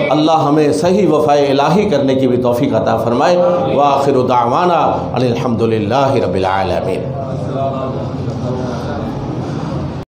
اللہ ہمیں صحیح وفائے الہی کرنے کی بھی توفیق عطا فرمائے۔ وآخر دعوانا ان الحمد للہ رب العالمین۔